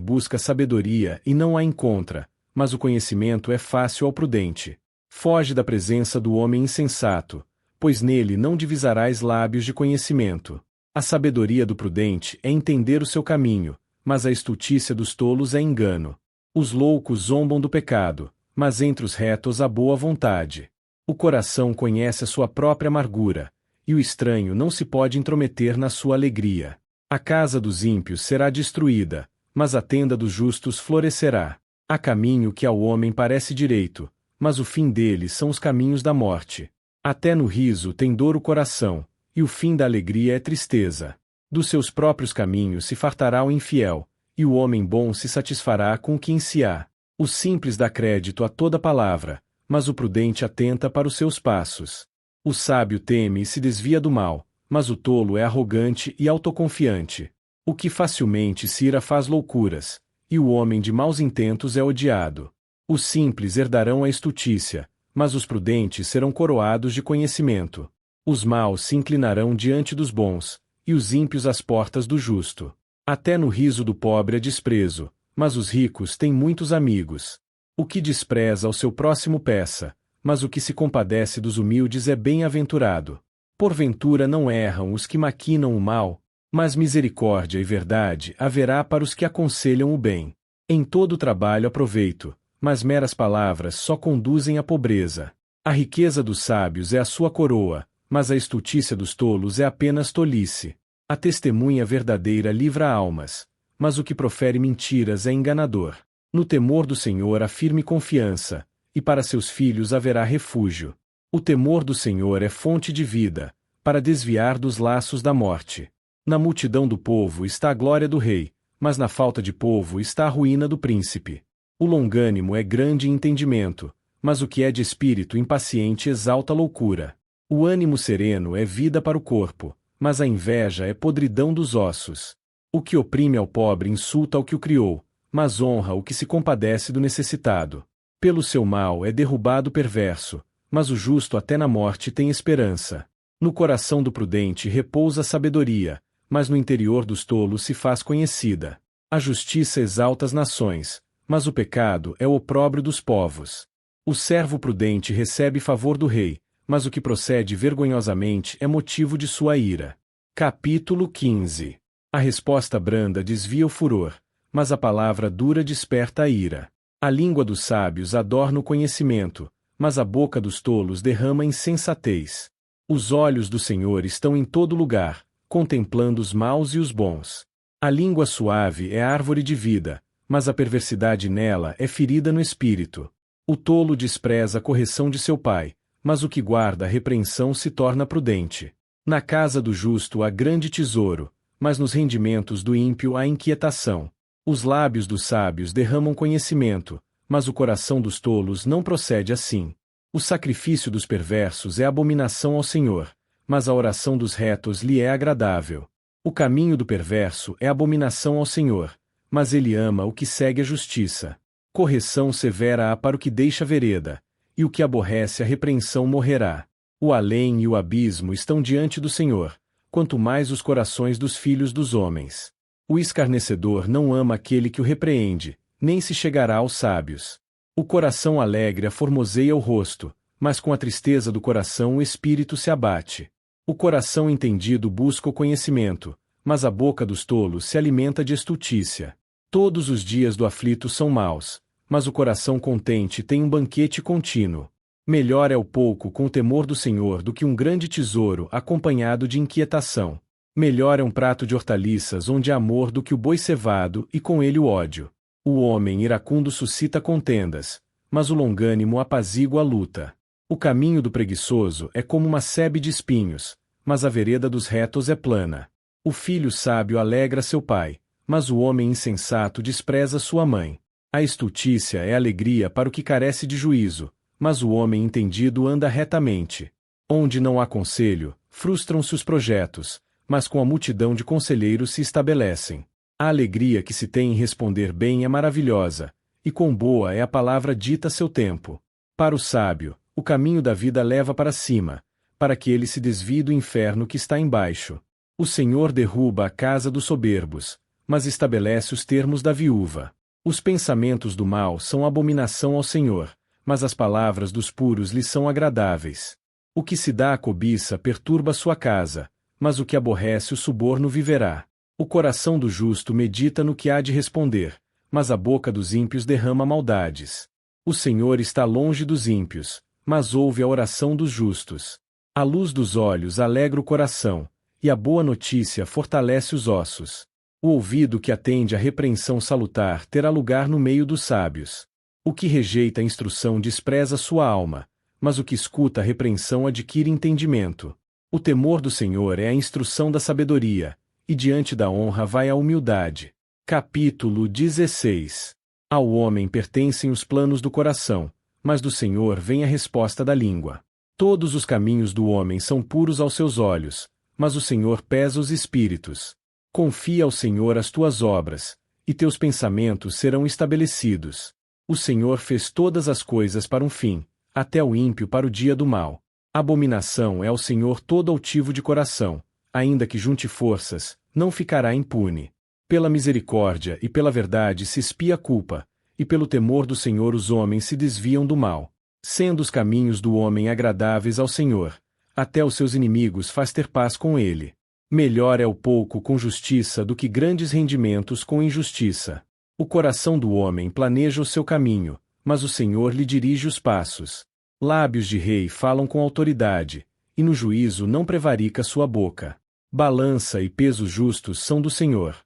busca sabedoria e não a encontra, mas o conhecimento é fácil ao prudente. Foge da presença do homem insensato, pois nele não divisarás lábios de conhecimento. A sabedoria do prudente é entender o seu caminho, mas a estultícia dos tolos é engano. Os loucos zombam do pecado, mas entre os retos há boa vontade. O coração conhece a sua própria amargura, e o estranho não se pode intrometer na sua alegria. A casa dos ímpios será destruída, mas a tenda dos justos florescerá. Há caminho que ao homem parece direito, mas o fim dele são os caminhos da morte. Até no riso tem dor o coração, e o fim da alegria é tristeza. Dos seus próprios caminhos se fartará o infiel, e o homem bom se satisfará com o que em si há. O simples dá crédito a toda palavra, mas o prudente atenta para os seus passos. O sábio teme e se desvia do mal, mas o tolo é arrogante e autoconfiante. O que facilmente se ira faz loucuras, e o homem de maus intentos é odiado. Os simples herdarão a estultícia, mas os prudentes serão coroados de conhecimento. Os maus se inclinarão diante dos bons, e os ímpios às portas do justo. Até no riso do pobre há desprezo, mas os ricos têm muitos amigos. O que despreza ao seu próximo peça, mas o que se compadece dos humildes é bem-aventurado. Porventura não erram os que maquinam o mal, mas misericórdia e verdade haverá para os que aconselham o bem. Em todo trabalho há proveito, mas meras palavras só conduzem à pobreza. A riqueza dos sábios é a sua coroa, mas a estultícia dos tolos é apenas tolice. A testemunha verdadeira livra almas, mas o que profere mentiras é enganador. No temor do Senhor há firme confiança, e para seus filhos haverá refúgio. O temor do Senhor é fonte de vida, para desviar dos laços da morte. Na multidão do povo está a glória do rei, mas na falta de povo está a ruína do príncipe. O longânimo é grande em entendimento, mas o que é de espírito impaciente exalta a loucura. O ânimo sereno é vida para o corpo, mas a inveja é podridão dos ossos. O que oprime ao pobre insulta ao que o criou, mas honra o que se compadece do necessitado. Pelo seu mal é derrubado o perverso, mas o justo até na morte tem esperança. No coração do prudente repousa a sabedoria, mas no interior dos tolos se faz conhecida. A justiça exalta as nações, mas o pecado é o opróbrio dos povos. O servo prudente recebe favor do rei, mas o que procede vergonhosamente é motivo de sua ira. Capítulo 15. A resposta branda desvia o furor, mas a palavra dura desperta a ira. A língua dos sábios adorna o conhecimento, mas a boca dos tolos derrama insensatez. Os olhos do Senhor estão em todo lugar, contemplando os maus e os bons. A língua suave é árvore de vida, mas a perversidade nela é ferida no espírito. O tolo despreza a correção de seu pai, mas o que guarda a repreensão se torna prudente. Na casa do justo há grande tesouro, mas nos rendimentos do ímpio há inquietação. Os lábios dos sábios derramam conhecimento, mas o coração dos tolos não procede assim. O sacrifício dos perversos é abominação ao Senhor, mas a oração dos retos lhe é agradável. O caminho do perverso é abominação ao Senhor, mas ele ama o que segue a justiça. Correção severa há para o que deixa a vereda, e o que aborrece a repreensão morrerá. O além e o abismo estão diante do Senhor, quanto mais os corações dos filhos dos homens. O escarnecedor não ama aquele que o repreende, nem se chegará aos sábios. O coração alegre aformoseia o rosto, mas com a tristeza do coração o espírito se abate. O coração entendido busca o conhecimento, mas a boca dos tolos se alimenta de estultícia. Todos os dias do aflito são maus, mas o coração contente tem um banquete contínuo. Melhor é o pouco com o temor do Senhor do que um grande tesouro acompanhado de inquietação. Melhor é um prato de hortaliças onde há amor do que o boi cevado e com ele o ódio. O homem iracundo suscita contendas, mas o longânimo apazigua a luta. O caminho do preguiçoso é como uma sebe de espinhos, mas a vereda dos retos é plana. O filho sábio alegra seu pai, mas o homem insensato despreza sua mãe. A estultícia é alegria para o que carece de juízo, mas o homem entendido anda retamente. Onde não há conselho, frustram-se os projetos, mas com a multidão de conselheiros se estabelecem. A alegria que se tem em responder bem é maravilhosa, e quão boa é a palavra dita a seu tempo. Para o sábio, o caminho da vida leva para cima, para que ele se desvie do inferno que está embaixo. O Senhor derruba a casa dos soberbos, mas estabelece os termos da viúva. Os pensamentos do mal são abominação ao Senhor, mas as palavras dos puros lhe são agradáveis. O que se dá à cobiça perturba sua casa, mas o que aborrece o suborno viverá. O coração do justo medita no que há de responder, mas a boca dos ímpios derrama maldades. O Senhor está longe dos ímpios, mas ouve a oração dos justos. A luz dos olhos alegra o coração, e a boa notícia fortalece os ossos. O ouvido que atende à repreensão salutar terá lugar no meio dos sábios. O que rejeita a instrução despreza sua alma, mas o que escuta a repreensão adquire entendimento. O temor do Senhor é a instrução da sabedoria, e diante da honra vai a humildade. Capítulo 16. Ao homem pertencem os planos do coração, mas do Senhor vem a resposta da língua. Todos os caminhos do homem são puros aos seus olhos, mas o Senhor pesa os espíritos. Confia ao Senhor as tuas obras, e teus pensamentos serão estabelecidos. O Senhor fez todas as coisas para um fim, até o ímpio para o dia do mal. Abominação é ao Senhor todo altivo de coração, ainda que junte forças, não ficará impune. Pela misericórdia e pela verdade se expia a culpa, e pelo temor do Senhor os homens se desviam do mal. Sendo os caminhos do homem agradáveis ao Senhor, até os seus inimigos faz ter paz com ele. Melhor é o pouco com justiça do que grandes rendimentos com injustiça. O coração do homem planeja o seu caminho, mas o Senhor lhe dirige os passos. Lábios de rei falam com autoridade, e no juízo não prevarica sua boca. Balança e pesos justos são do Senhor.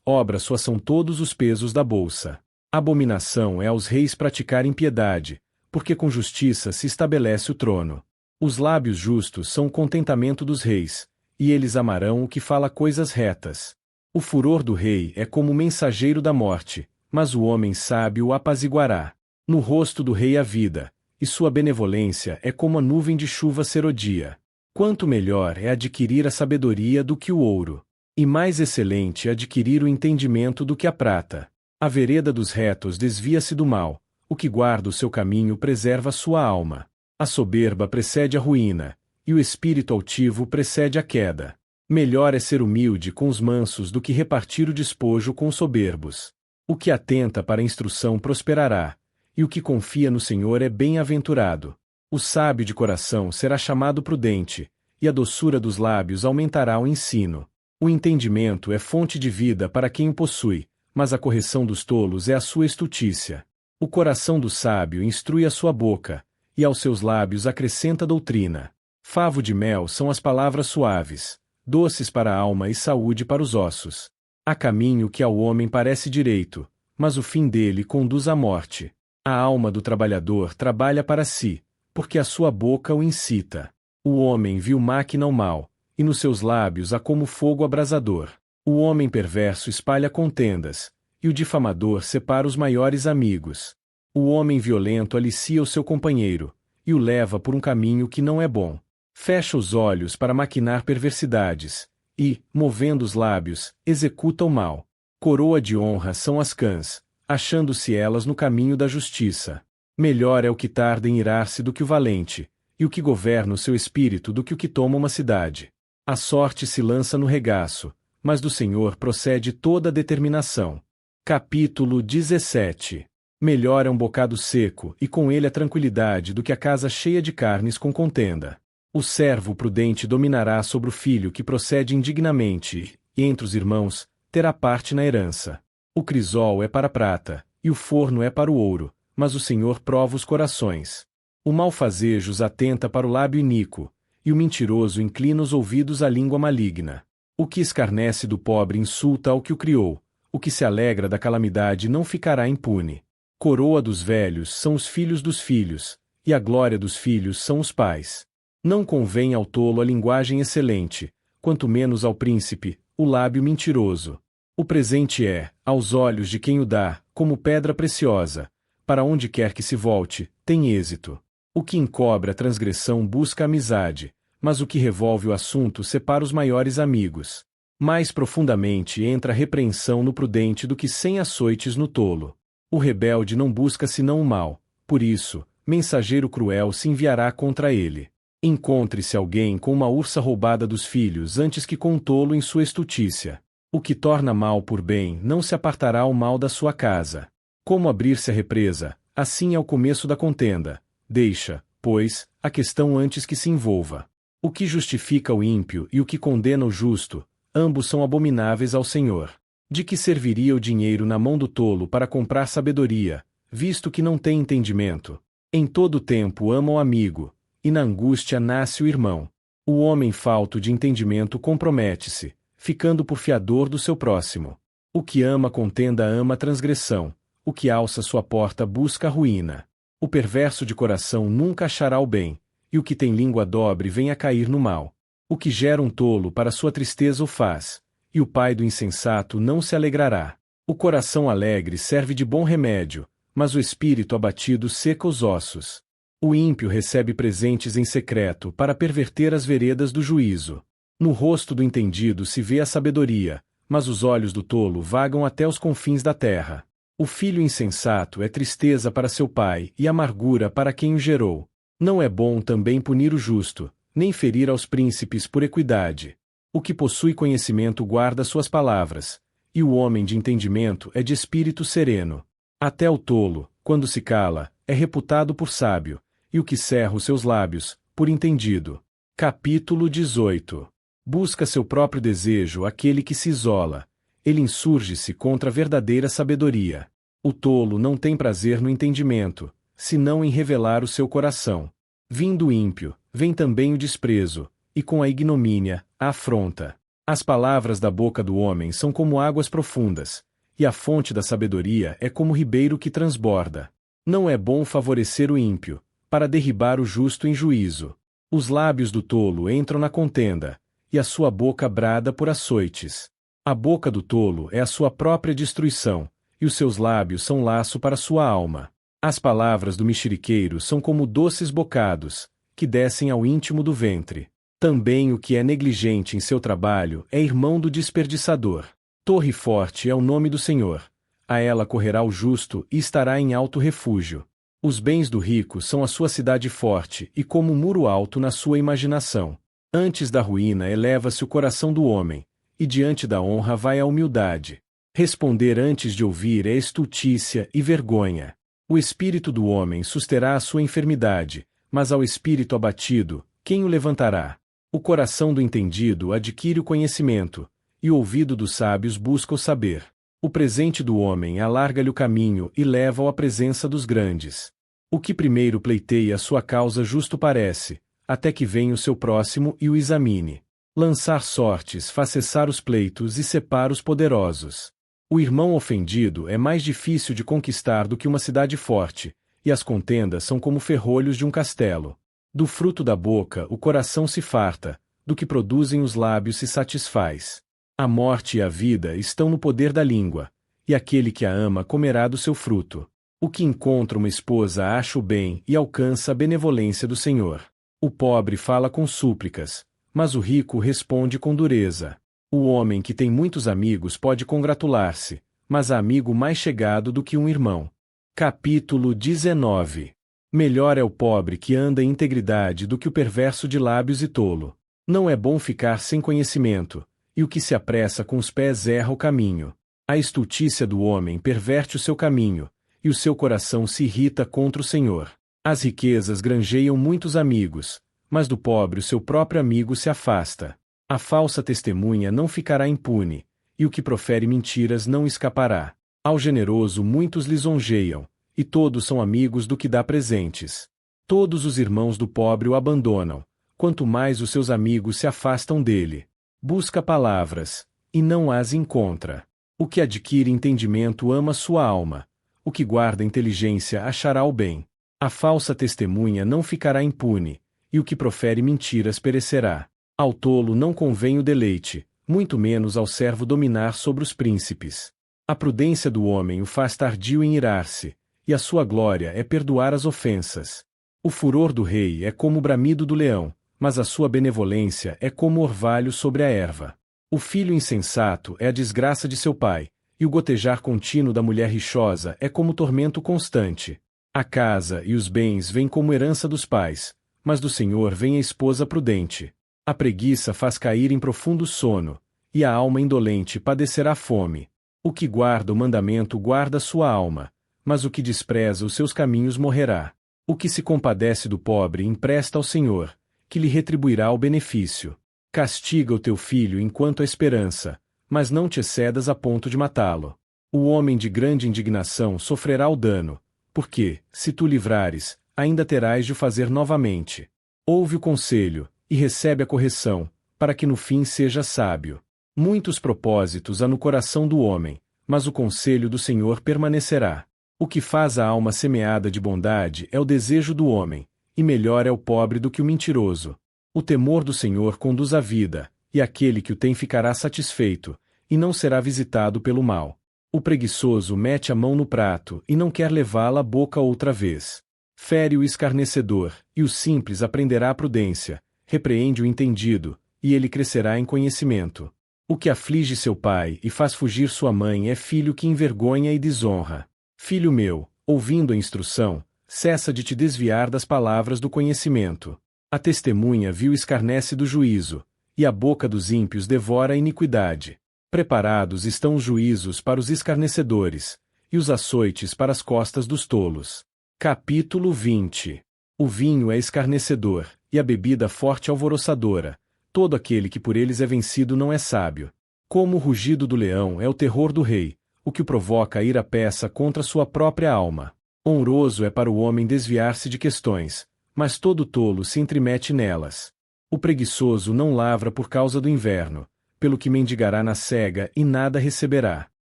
Obra sua são todos os pesos da bolsa. Abominação é aos reis praticar impiedade, porque com justiça se estabelece o trono. Os lábios justos são o contentamento dos reis, e eles amarão o que fala coisas retas. O furor do rei é como o mensageiro da morte, mas o homem sábio o apaziguará. No rosto do rei há vida, e sua benevolência é como a nuvem de chuva serodia. Quanto melhor é adquirir a sabedoria do que o ouro, e mais excelente é adquirir o entendimento do que a prata. A vereda dos retos desvia-se do mal, o que guarda o seu caminho preserva sua alma. A soberba precede a ruína, e o espírito altivo precede a queda. Melhor é ser humilde com os mansos do que repartir o despojo com os soberbos. O que atenta para a instrução prosperará, e o que confia no Senhor é bem-aventurado. O sábio de coração será chamado prudente, e a doçura dos lábios aumentará o ensino. O entendimento é fonte de vida para quem o possui, mas a correção dos tolos é a sua estultícia. O coração do sábio instrui a sua boca, e aos seus lábios acrescenta doutrina. Favo de mel são as palavras suaves, doces para a alma e saúde para os ossos. Há caminho que ao homem parece direito, mas o fim dele conduz à morte. A alma do trabalhador trabalha para si, porque a sua boca o incita. O homem viu máquina ao mal, e nos seus lábios há como fogo abrasador. O homem perverso espalha contendas, e o difamador separa os maiores amigos. O homem violento alicia o seu companheiro, e o leva por um caminho que não é bom. Fecha os olhos para maquinar perversidades, e, movendo os lábios, executa o mal. Coroa de honra são as cãs, achando-se elas no caminho da justiça. Melhor é o que tarda em irar-se do que o valente, e o que governa o seu espírito do que o que toma uma cidade. A sorte se lança no regaço, mas do Senhor procede toda a determinação. Capítulo 17. Melhor é um bocado seco e com ele a tranquilidade do que a casa cheia de carnes com contenda. O servo prudente dominará sobre o filho que procede indignamente, e entre os irmãos, terá parte na herança. O crisol é para a prata, e o forno é para o ouro, mas o Senhor prova os corações. O malfazejos atenta para o lábio iníquo, e o mentiroso inclina os ouvidos à língua maligna. O que escarnece do pobre insulta ao que o criou, o que se alegra da calamidade não ficará impune. Coroa dos velhos são os filhos dos filhos, e a glória dos filhos são os pais. Não convém ao tolo a linguagem excelente, quanto menos ao príncipe, o lábio mentiroso. O presente é, aos olhos de quem o dá, como pedra preciosa, para onde quer que se volte, tem êxito. O que encobre a transgressão busca amizade, mas o que revolve o assunto separa os maiores amigos. Mais profundamente entra a repreensão no prudente do que 100 açoites no tolo. O rebelde não busca senão o mal, por isso, mensageiro cruel se enviará contra ele. Encontre-se alguém com uma ursa roubada dos filhos antes que com um tolo em sua estutícia. O que torna mal por bem não se apartará o mal da sua casa. Como abrir-se a represa, assim é o começo da contenda. Deixa, pois, a questão antes que se envolva. O que justifica o ímpio e o que condena o justo, ambos são abomináveis ao Senhor. De que serviria o dinheiro na mão do tolo para comprar sabedoria, visto que não tem entendimento? Em todo tempo ama o amigo, e na angústia nasce o irmão. O homem falto de entendimento compromete-se, ficando por fiador do seu próximo. O que ama contenda ama a transgressão, o que alça sua porta busca a ruína. O perverso de coração nunca achará o bem, e o que tem língua dobre vem a cair no mal. O que gera um tolo para sua tristeza o faz, e o pai do insensato não se alegrará. O coração alegre serve de bom remédio, mas o espírito abatido seca os ossos. O ímpio recebe presentes em secreto para perverter as veredas do juízo. No rosto do entendido se vê a sabedoria, mas os olhos do tolo vagam até os confins da terra. O filho insensato é tristeza para seu pai e amargura para quem o gerou. Não é bom também punir o justo, nem ferir aos príncipes por equidade. O que possui conhecimento guarda suas palavras, e o homem de entendimento é de espírito sereno. Até o tolo, quando se cala, é reputado por sábio, e o que cerra os seus lábios, por entendido. Capítulo 18. Busca seu próprio desejo aquele que se isola. Ele insurge-se contra a verdadeira sabedoria. O tolo não tem prazer no entendimento, senão em revelar o seu coração. Vindo o ímpio, vem também o desprezo, e com a ignomínia, a afronta. As palavras da boca do homem são como águas profundas, e a fonte da sabedoria é como ribeiro que transborda. Não é bom favorecer o ímpio, para derribar o justo em juízo. Os lábios do tolo entram na contenda, e a sua boca brada por açoites. A boca do tolo é a sua própria destruição, e os seus lábios são laço para sua alma. As palavras do mexeriqueiro são como doces bocados, que descem ao íntimo do ventre. Também o que é negligente em seu trabalho é irmão do desperdiçador. Torre forte é o nome do Senhor. A ela correrá o justo e estará em alto refúgio. Os bens do rico são a sua cidade forte e como um muro alto na sua imaginação. Antes da ruína eleva-se o coração do homem, e diante da honra vai a humildade. Responder antes de ouvir é estultícia e vergonha. O espírito do homem susterá a sua enfermidade, mas ao espírito abatido, quem o levantará? O coração do entendido adquire o conhecimento, e o ouvido dos sábios busca o saber. O presente do homem alarga-lhe o caminho e leva-o à presença dos grandes. O que primeiro pleiteia a sua causa justo parece, até que venha o seu próximo e o examine. Lançar sortes faz cessar os pleitos e separa os poderosos. O irmão ofendido é mais difícil de conquistar do que uma cidade forte, e as contendas são como ferrolhos de um castelo. Do fruto da boca o coração se farta, do que produzem os lábios se satisfaz. A morte e a vida estão no poder da língua, e aquele que a ama comerá do seu fruto. O que encontra uma esposa acha o bem e alcança a benevolência do Senhor. O pobre fala com súplicas, mas o rico responde com dureza. O homem que tem muitos amigos pode congratular-se, mas há amigo mais chegado do que um irmão. Capítulo 19. Melhor é o pobre que anda em integridade do que o perverso de lábios e tolo. Não é bom ficar sem conhecimento, e o que se apressa com os pés erra o caminho. A estultícia do homem perverte o seu caminho, e o seu coração se irrita contra o Senhor. As riquezas granjeiam muitos amigos, mas do pobre o seu próprio amigo se afasta. A falsa testemunha não ficará impune, e o que profere mentiras não escapará. Ao generoso muitos lisonjeiam, e todos são amigos do que dá presentes. Todos os irmãos do pobre o abandonam, quanto mais os seus amigos se afastam dele. Busca palavras, e não as encontra. O que adquire entendimento ama sua alma. O que guarda inteligência achará o bem. A falsa testemunha não ficará impune, e o que profere mentiras perecerá. Ao tolo não convém o deleite, muito menos ao servo dominar sobre os príncipes. A prudência do homem o faz tardio em irar-se, e a sua glória é perdoar as ofensas. O furor do rei é como o bramido do leão, mas a sua benevolência é como o orvalho sobre a erva. O filho insensato é a desgraça de seu pai, e o gotejar contínuo da mulher rixosa é como tormento constante. A casa e os bens vêm como herança dos pais, mas do Senhor vem a esposa prudente. A preguiça faz cair em profundo sono, e a alma indolente padecerá fome. O que guarda o mandamento guarda sua alma, mas o que despreza os seus caminhos morrerá. O que se compadece do pobre empresta ao Senhor, que lhe retribuirá o benefício. Castiga o teu filho enquanto há esperança, mas não te excedas a ponto de matá-lo. O homem de grande indignação sofrerá o dano, porque, se tu livrares, ainda terás de o fazer novamente. Ouve o conselho, e recebe a correção, para que no fim sejas sábio. Muitos propósitos há no coração do homem, mas o conselho do Senhor permanecerá. O que faz a alma semeada de bondade é o desejo do homem, e melhor é o pobre do que o mentiroso. O temor do Senhor conduz à vida, e aquele que o tem ficará satisfeito, e não será visitado pelo mal. O preguiçoso mete a mão no prato e não quer levá-la à boca outra vez. Fere o escarnecedor, e o simples aprenderá a prudência, repreende o entendido, e ele crescerá em conhecimento. O que aflige seu pai e faz fugir sua mãe é filho que envergonha e desonra. Filho meu, ouvindo a instrução, cessa de te desviar das palavras do conhecimento. A testemunha vil escarnece do juízo, e a boca dos ímpios devora a iniquidade. Preparados estão os juízos para os escarnecedores, e os açoites para as costas dos tolos. Capítulo 20. O vinho é escarnecedor, e a bebida forte alvoroçadora. Todo aquele que por eles é vencido não é sábio. Como o rugido do leão é o terror do rei, o que o provoca a ir à peça contra sua própria alma. Honroso é para o homem desviar-se de questões, mas todo tolo se entremete nelas. O preguiçoso não lavra por causa do inverno, pelo que mendigará na cega e nada receberá.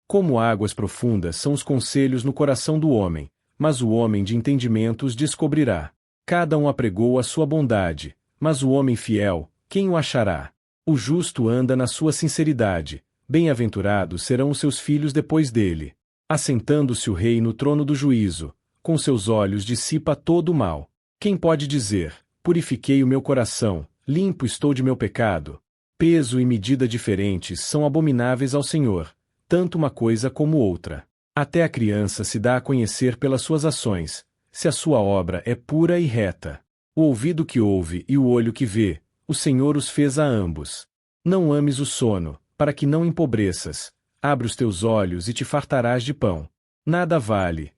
Como águas profundas são os conselhos no coração do homem, mas o homem de entendimento os descobrirá. Cada um apregou a sua bondade, mas o homem fiel, quem o achará? O justo anda na sua sinceridade, bem-aventurados serão os seus filhos depois dele. Assentando-se o rei no trono do juízo, com seus olhos dissipa todo o mal. Quem pode dizer, purifiquei o meu coração, limpo estou de meu pecado? Peso e medida diferentes são abomináveis ao Senhor, tanto uma coisa como outra. Até a criança se dá a conhecer pelas suas ações, se a sua obra é pura e reta. O ouvido que ouve e o olho que vê, o Senhor os fez a ambos. Não ames o sono, para que não empobreças. Abre os teus olhos e te fartarás de pão. Nada vale,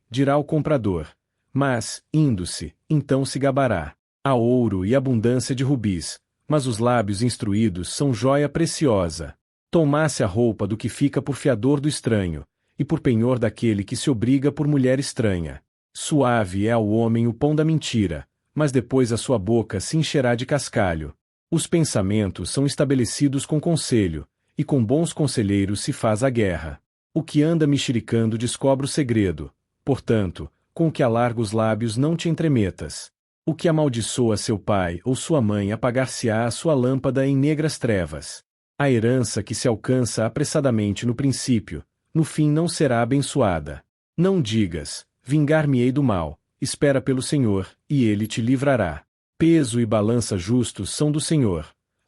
dirá o comprador. Mas, indo-se, então se gabará. Há ouro e abundância de rubis, mas os lábios instruídos são joia preciosa. Tomasse a roupa do que fica por fiador do estranho, e por penhor daquele que se obriga por mulher estranha. Suave é ao homem o pão da mentira, mas depois a sua boca se encherá de cascalho. Os pensamentos são estabelecidos com conselho, e com bons conselheiros se faz a guerra. O que anda mexericando descobre o segredo, portanto, com o que alarga os lábios não te entremetas. O que amaldiçoa seu pai ou sua mãe apagar-se-á a sua lâmpada em negras trevas. A herança que se alcança apressadamente no princípio, no fim não será abençoada. Não digas, vingar-me-ei do mal, espera pelo Senhor, e ele te livrará. Peso e balança justos são do Senhor.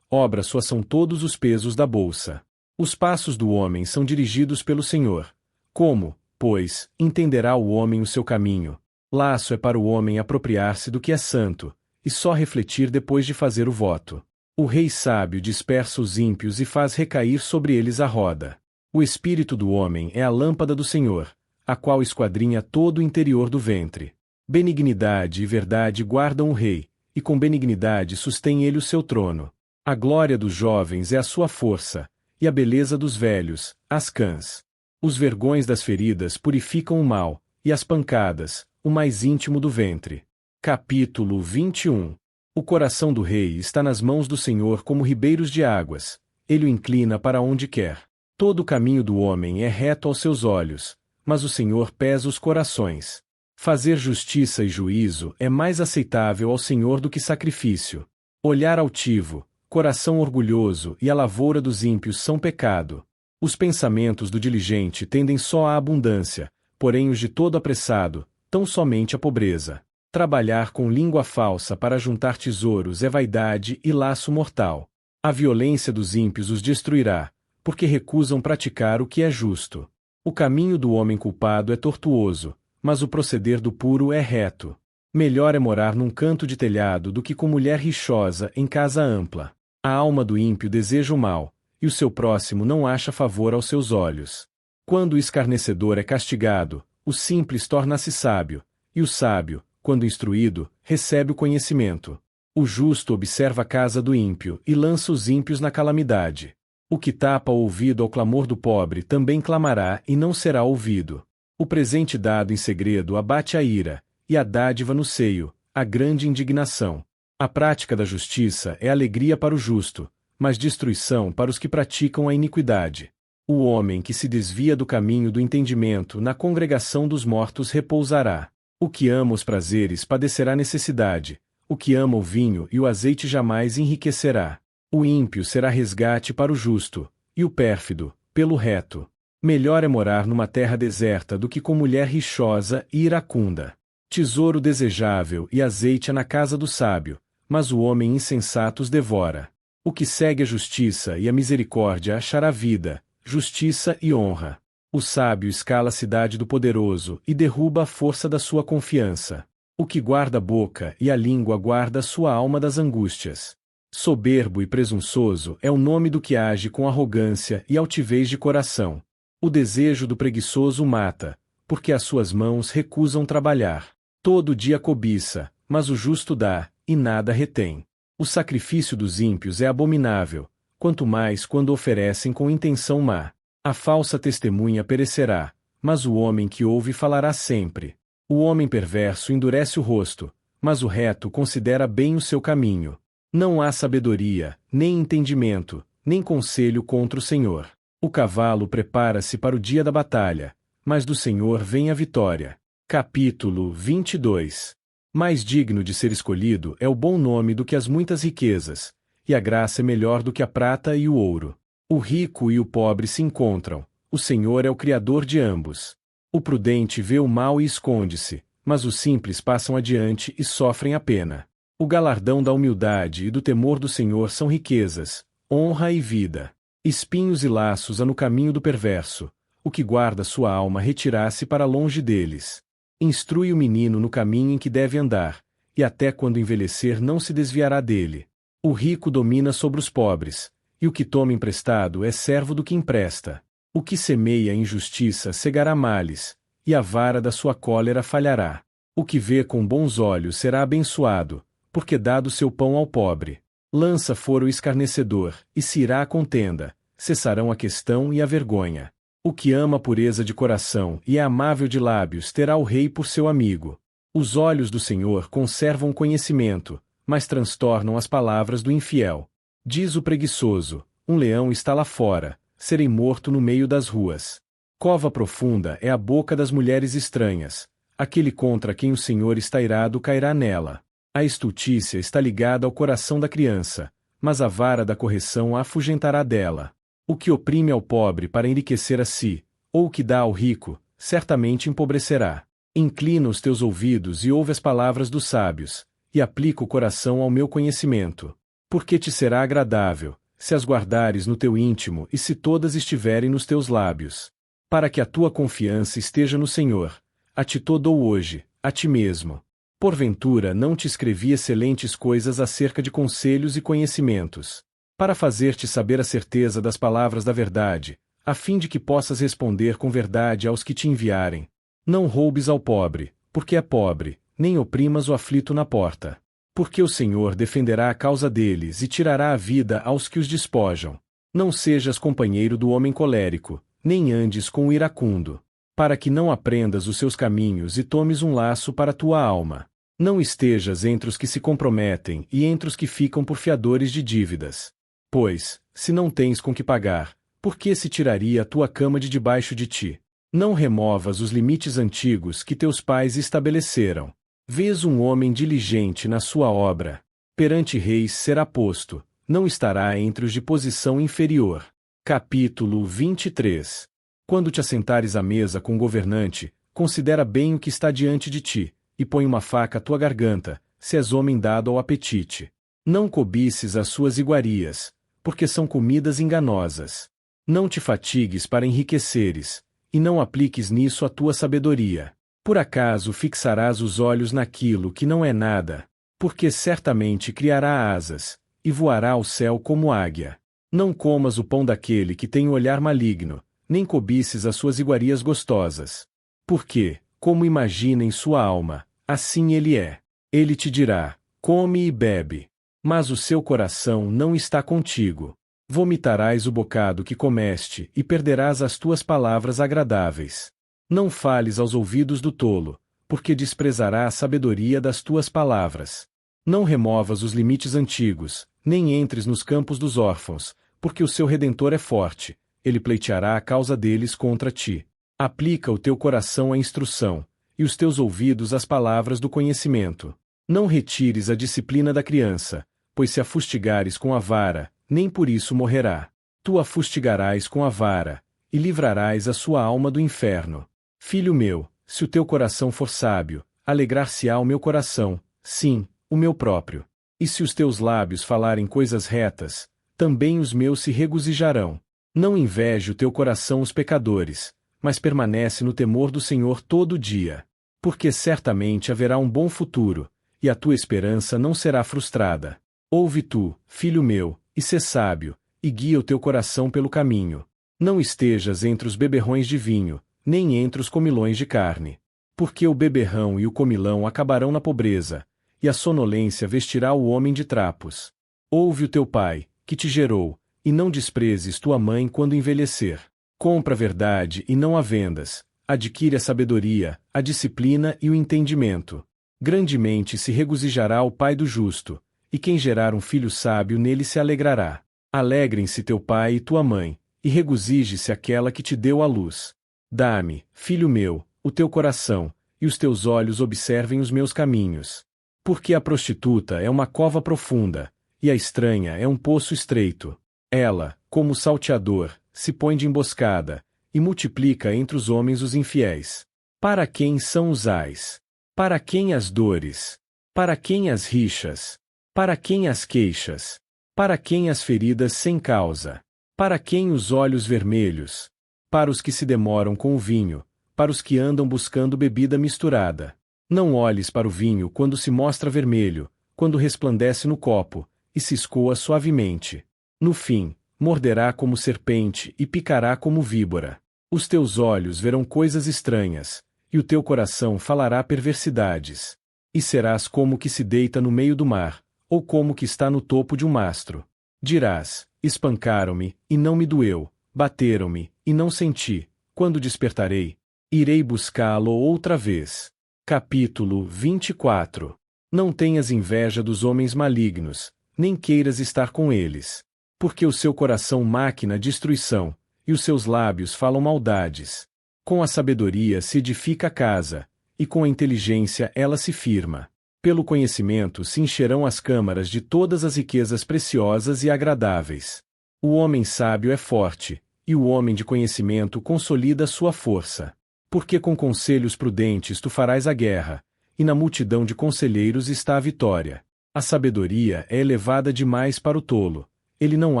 Obra sua são todos os pesos da bolsa. Os passos do homem são dirigidos pelo Senhor. Como, pois, entenderá o homem o seu caminho? Laço é para o homem apropriar-se do que é santo, e só refletir depois de fazer o voto. O rei sábio dispersa os ímpios e faz recair sobre eles a roda. O espírito do homem é a lâmpada do Senhor, a qual esquadrinha todo o interior do ventre. Benignidade e verdade guardam o rei, e com benignidade sustém ele o seu trono. A glória dos jovens é a sua força, e a beleza dos velhos, as cãs. Os vergões das feridas purificam o mal, e as pancadas, o mais íntimo do ventre. Capítulo 21. O coração do rei está nas mãos do Senhor como ribeiros de águas, ele o inclina para onde quer. Todo o caminho do homem é reto aos seus olhos, mas o Senhor pesa os corações. Fazer justiça e juízo é mais aceitável ao Senhor do que sacrifício. Olhar altivo, coração orgulhoso e a lavoura dos ímpios são pecado. Os pensamentos do diligente tendem só à abundância, porém os de todo apressado, tão somente à pobreza. Trabalhar com língua falsa para juntar tesouros é vaidade e laço mortal. A violência dos ímpios os destruirá, porque recusam praticar o que é justo. O caminho do homem culpado é tortuoso, mas o proceder do puro é reto. Melhor é morar num canto de telhado do que com mulher rixosa em casa ampla. A alma do ímpio deseja o mal, e o seu próximo não acha favor aos seus olhos. Quando o escarnecedor é castigado, o simples torna-se sábio, e o sábio, quando instruído, recebe o conhecimento. O justo observa a casa do ímpio e lança os ímpios na calamidade. O que tapa o ouvido ao clamor do pobre também clamará e não será ouvido. O presente dado em segredo abate a ira, e a dádiva no seio, a grande indignação. A prática da justiça é alegria para o justo, mas destruição para os que praticam a iniquidade. O homem que se desvia do caminho do entendimento na congregação dos mortos repousará. O que ama os prazeres padecerá necessidade, o que ama o vinho e o azeite jamais enriquecerá. O ímpio será resgate para o justo, e o pérfido, pelo reto. Melhor é morar numa terra deserta do que com mulher rixosa e iracunda. Tesouro desejável e azeite é na casa do sábio, mas o homem insensato os devora. O que segue a justiça e a misericórdia achará vida, justiça e honra. O sábio escala a cidade do poderoso e derruba a força da sua confiança. O que guarda a boca e a língua guarda a sua alma das angústias. Soberbo e presunçoso é o nome do que age com arrogância e altivez de coração. O desejo do preguiçoso mata, porque as suas mãos recusam trabalhar. Todo dia cobiça, mas o justo dá, e nada retém. O sacrifício dos ímpios é abominável, quanto mais quando oferecem com intenção má. A falsa testemunha perecerá, mas o homem que ouve falará sempre. O homem perverso endurece o rosto, mas o reto considera bem o seu caminho. Não há sabedoria, nem entendimento, nem conselho contra o Senhor. O cavalo prepara-se para o dia da batalha, mas do Senhor vem a vitória. Capítulo 22. Mais digno de ser escolhido é o bom nome do que as muitas riquezas, e a graça é melhor do que a prata e o ouro. O rico e o pobre se encontram, o Senhor é o Criador de ambos. O prudente vê o mal e esconde-se, mas os simples passam adiante e sofrem a pena. O galardão da humildade e do temor do Senhor são riquezas, honra e vida. Espinhos e laços há no caminho do perverso, o que guarda sua alma retirá-se para longe deles. Instrui o menino no caminho em que deve andar, e até quando envelhecer não se desviará dele. O rico domina sobre os pobres, e o que toma emprestado é servo do que empresta. O que semeia injustiça cegará males, e a vara da sua cólera falhará. O que vê com bons olhos será abençoado, porque dá do seu pão ao pobre. Lança fora o escarnecedor, e se irá a contenda, cessarão a questão e a vergonha. O que ama a pureza de coração e é amável de lábios terá o rei por seu amigo. Os olhos do Senhor conservam conhecimento, mas transtornam as palavras do infiel. Diz o preguiçoso: um leão está lá fora, serei morto no meio das ruas. Cova profunda é a boca das mulheres estranhas, aquele contra quem o Senhor está irado cairá nela. A estultícia está ligada ao coração da criança, mas a vara da correção a afugentará dela. O que oprime ao pobre para enriquecer a si, ou o que dá ao rico, certamente empobrecerá. Inclina os teus ouvidos e ouve as palavras dos sábios, e aplica o coração ao meu conhecimento. Porque te será agradável, se as guardares no teu íntimo e se todas estiverem nos teus lábios. Para que a tua confiança esteja no Senhor, a ti te dou hoje, a ti mesmo. Porventura não te escrevi excelentes coisas acerca de conselhos e conhecimentos, para fazer-te saber a certeza das palavras da verdade, a fim de que possas responder com verdade aos que te enviarem. Não roubes ao pobre, porque é pobre, nem oprimas o aflito na porta. Porque o Senhor defenderá a causa deles e tirará a vida aos que os despojam. Não sejas companheiro do homem colérico, nem andes com o iracundo, para que não aprendas os seus caminhos e tomes um laço para a tua alma. Não estejas entre os que se comprometem e entre os que ficam por fiadores de dívidas. Pois, se não tens com que pagar, por que se tiraria a tua cama de debaixo de ti? Não removas os limites antigos que teus pais estabeleceram. Vês um homem diligente na sua obra. Perante reis será posto, não estará entre os de posição inferior. Capítulo 23. Quando te assentares à mesa com o governante, considera bem o que está diante de ti, e põe uma faca à tua garganta, se és homem dado ao apetite. Não cobices as suas iguarias, porque são comidas enganosas. Não te fatigues para enriqueceres, e não apliques nisso a tua sabedoria. Por acaso fixarás os olhos naquilo que não é nada, porque certamente criará asas, e voará ao céu como águia. Não comas o pão daquele que tem o olhar maligno, nem cobices as suas iguarias gostosas. Porque, como imagina em sua alma, assim ele é. Ele te dirá, come e bebe. Mas o seu coração não está contigo. Vomitarás o bocado que comeste e perderás as tuas palavras agradáveis. Não fales aos ouvidos do tolo, porque desprezará a sabedoria das tuas palavras. Não removas os limites antigos, nem entres nos campos dos órfãos, porque o seu Redentor é forte, ele pleiteará a causa deles contra ti. Aplica o teu coração à instrução, e os teus ouvidos às palavras do conhecimento. Não retires a disciplina da criança, pois se a fustigares com a vara, nem por isso morrerá. Tu a fustigarás com a vara, e livrarás a sua alma do inferno. Filho meu, se o teu coração for sábio, alegrar-se-á o meu coração, sim, o meu próprio. E se os teus lábios falarem coisas retas, também os meus se regozijarão. Não inveje o teu coração os pecadores, mas permanece no temor do Senhor todo o dia. Porque certamente haverá um bom futuro, e a tua esperança não será frustrada. Ouve tu, filho meu, e sê sábio, e guia o teu coração pelo caminho. Não estejas entre os beberrões de vinho, nem entre os comilões de carne. Porque o beberrão e o comilão acabarão na pobreza, e a sonolência vestirá o homem de trapos. Ouve o teu pai, que te gerou, e não desprezes tua mãe quando envelhecer. Compra a verdade e não a vendas, adquire a sabedoria, a disciplina e o entendimento. Grandemente se regozijará o pai do justo, e quem gerar um filho sábio nele se alegrará. Alegrem-se teu pai e tua mãe, e regozije-se aquela que te deu a luz. Dá-me, filho meu, o teu coração, e os teus olhos observem os meus caminhos. Porque a prostituta é uma cova profunda, e a estranha é um poço estreito. Ela, como salteador, se põe de emboscada, e multiplica entre os homens os infiéis. Para quem são os ais? Para quem as dores? Para quem as rixas? Para quem as queixas? Para quem as feridas sem causa? Para quem os olhos vermelhos? Para os que se demoram com o vinho, para os que andam buscando bebida misturada. Não olhes para o vinho quando se mostra vermelho, quando resplandece no copo, e se escoa suavemente. No fim, morderá como serpente e picará como víbora. Os teus olhos verão coisas estranhas, e o teu coração falará perversidades. E serás como que se deita no meio do mar, ou como que está no topo de um mastro. Dirás, espancaram-me, e não me doeu, bateram-me, e não senti. Quando despertarei, irei buscá-lo outra vez. Capítulo 24. Não tenhas inveja dos homens malignos, nem queiras estar com eles. Porque o seu coração máquina destruição, e os seus lábios falam maldades. Com a sabedoria se edifica a casa, e com a inteligência ela se firma. Pelo conhecimento se encherão as câmaras de todas as riquezas preciosas e agradáveis. O homem sábio é forte, e o homem de conhecimento consolida sua força. Porque com conselhos prudentes tu farás a guerra, e na multidão de conselheiros está a vitória. A sabedoria é elevada demais para o tolo, ele não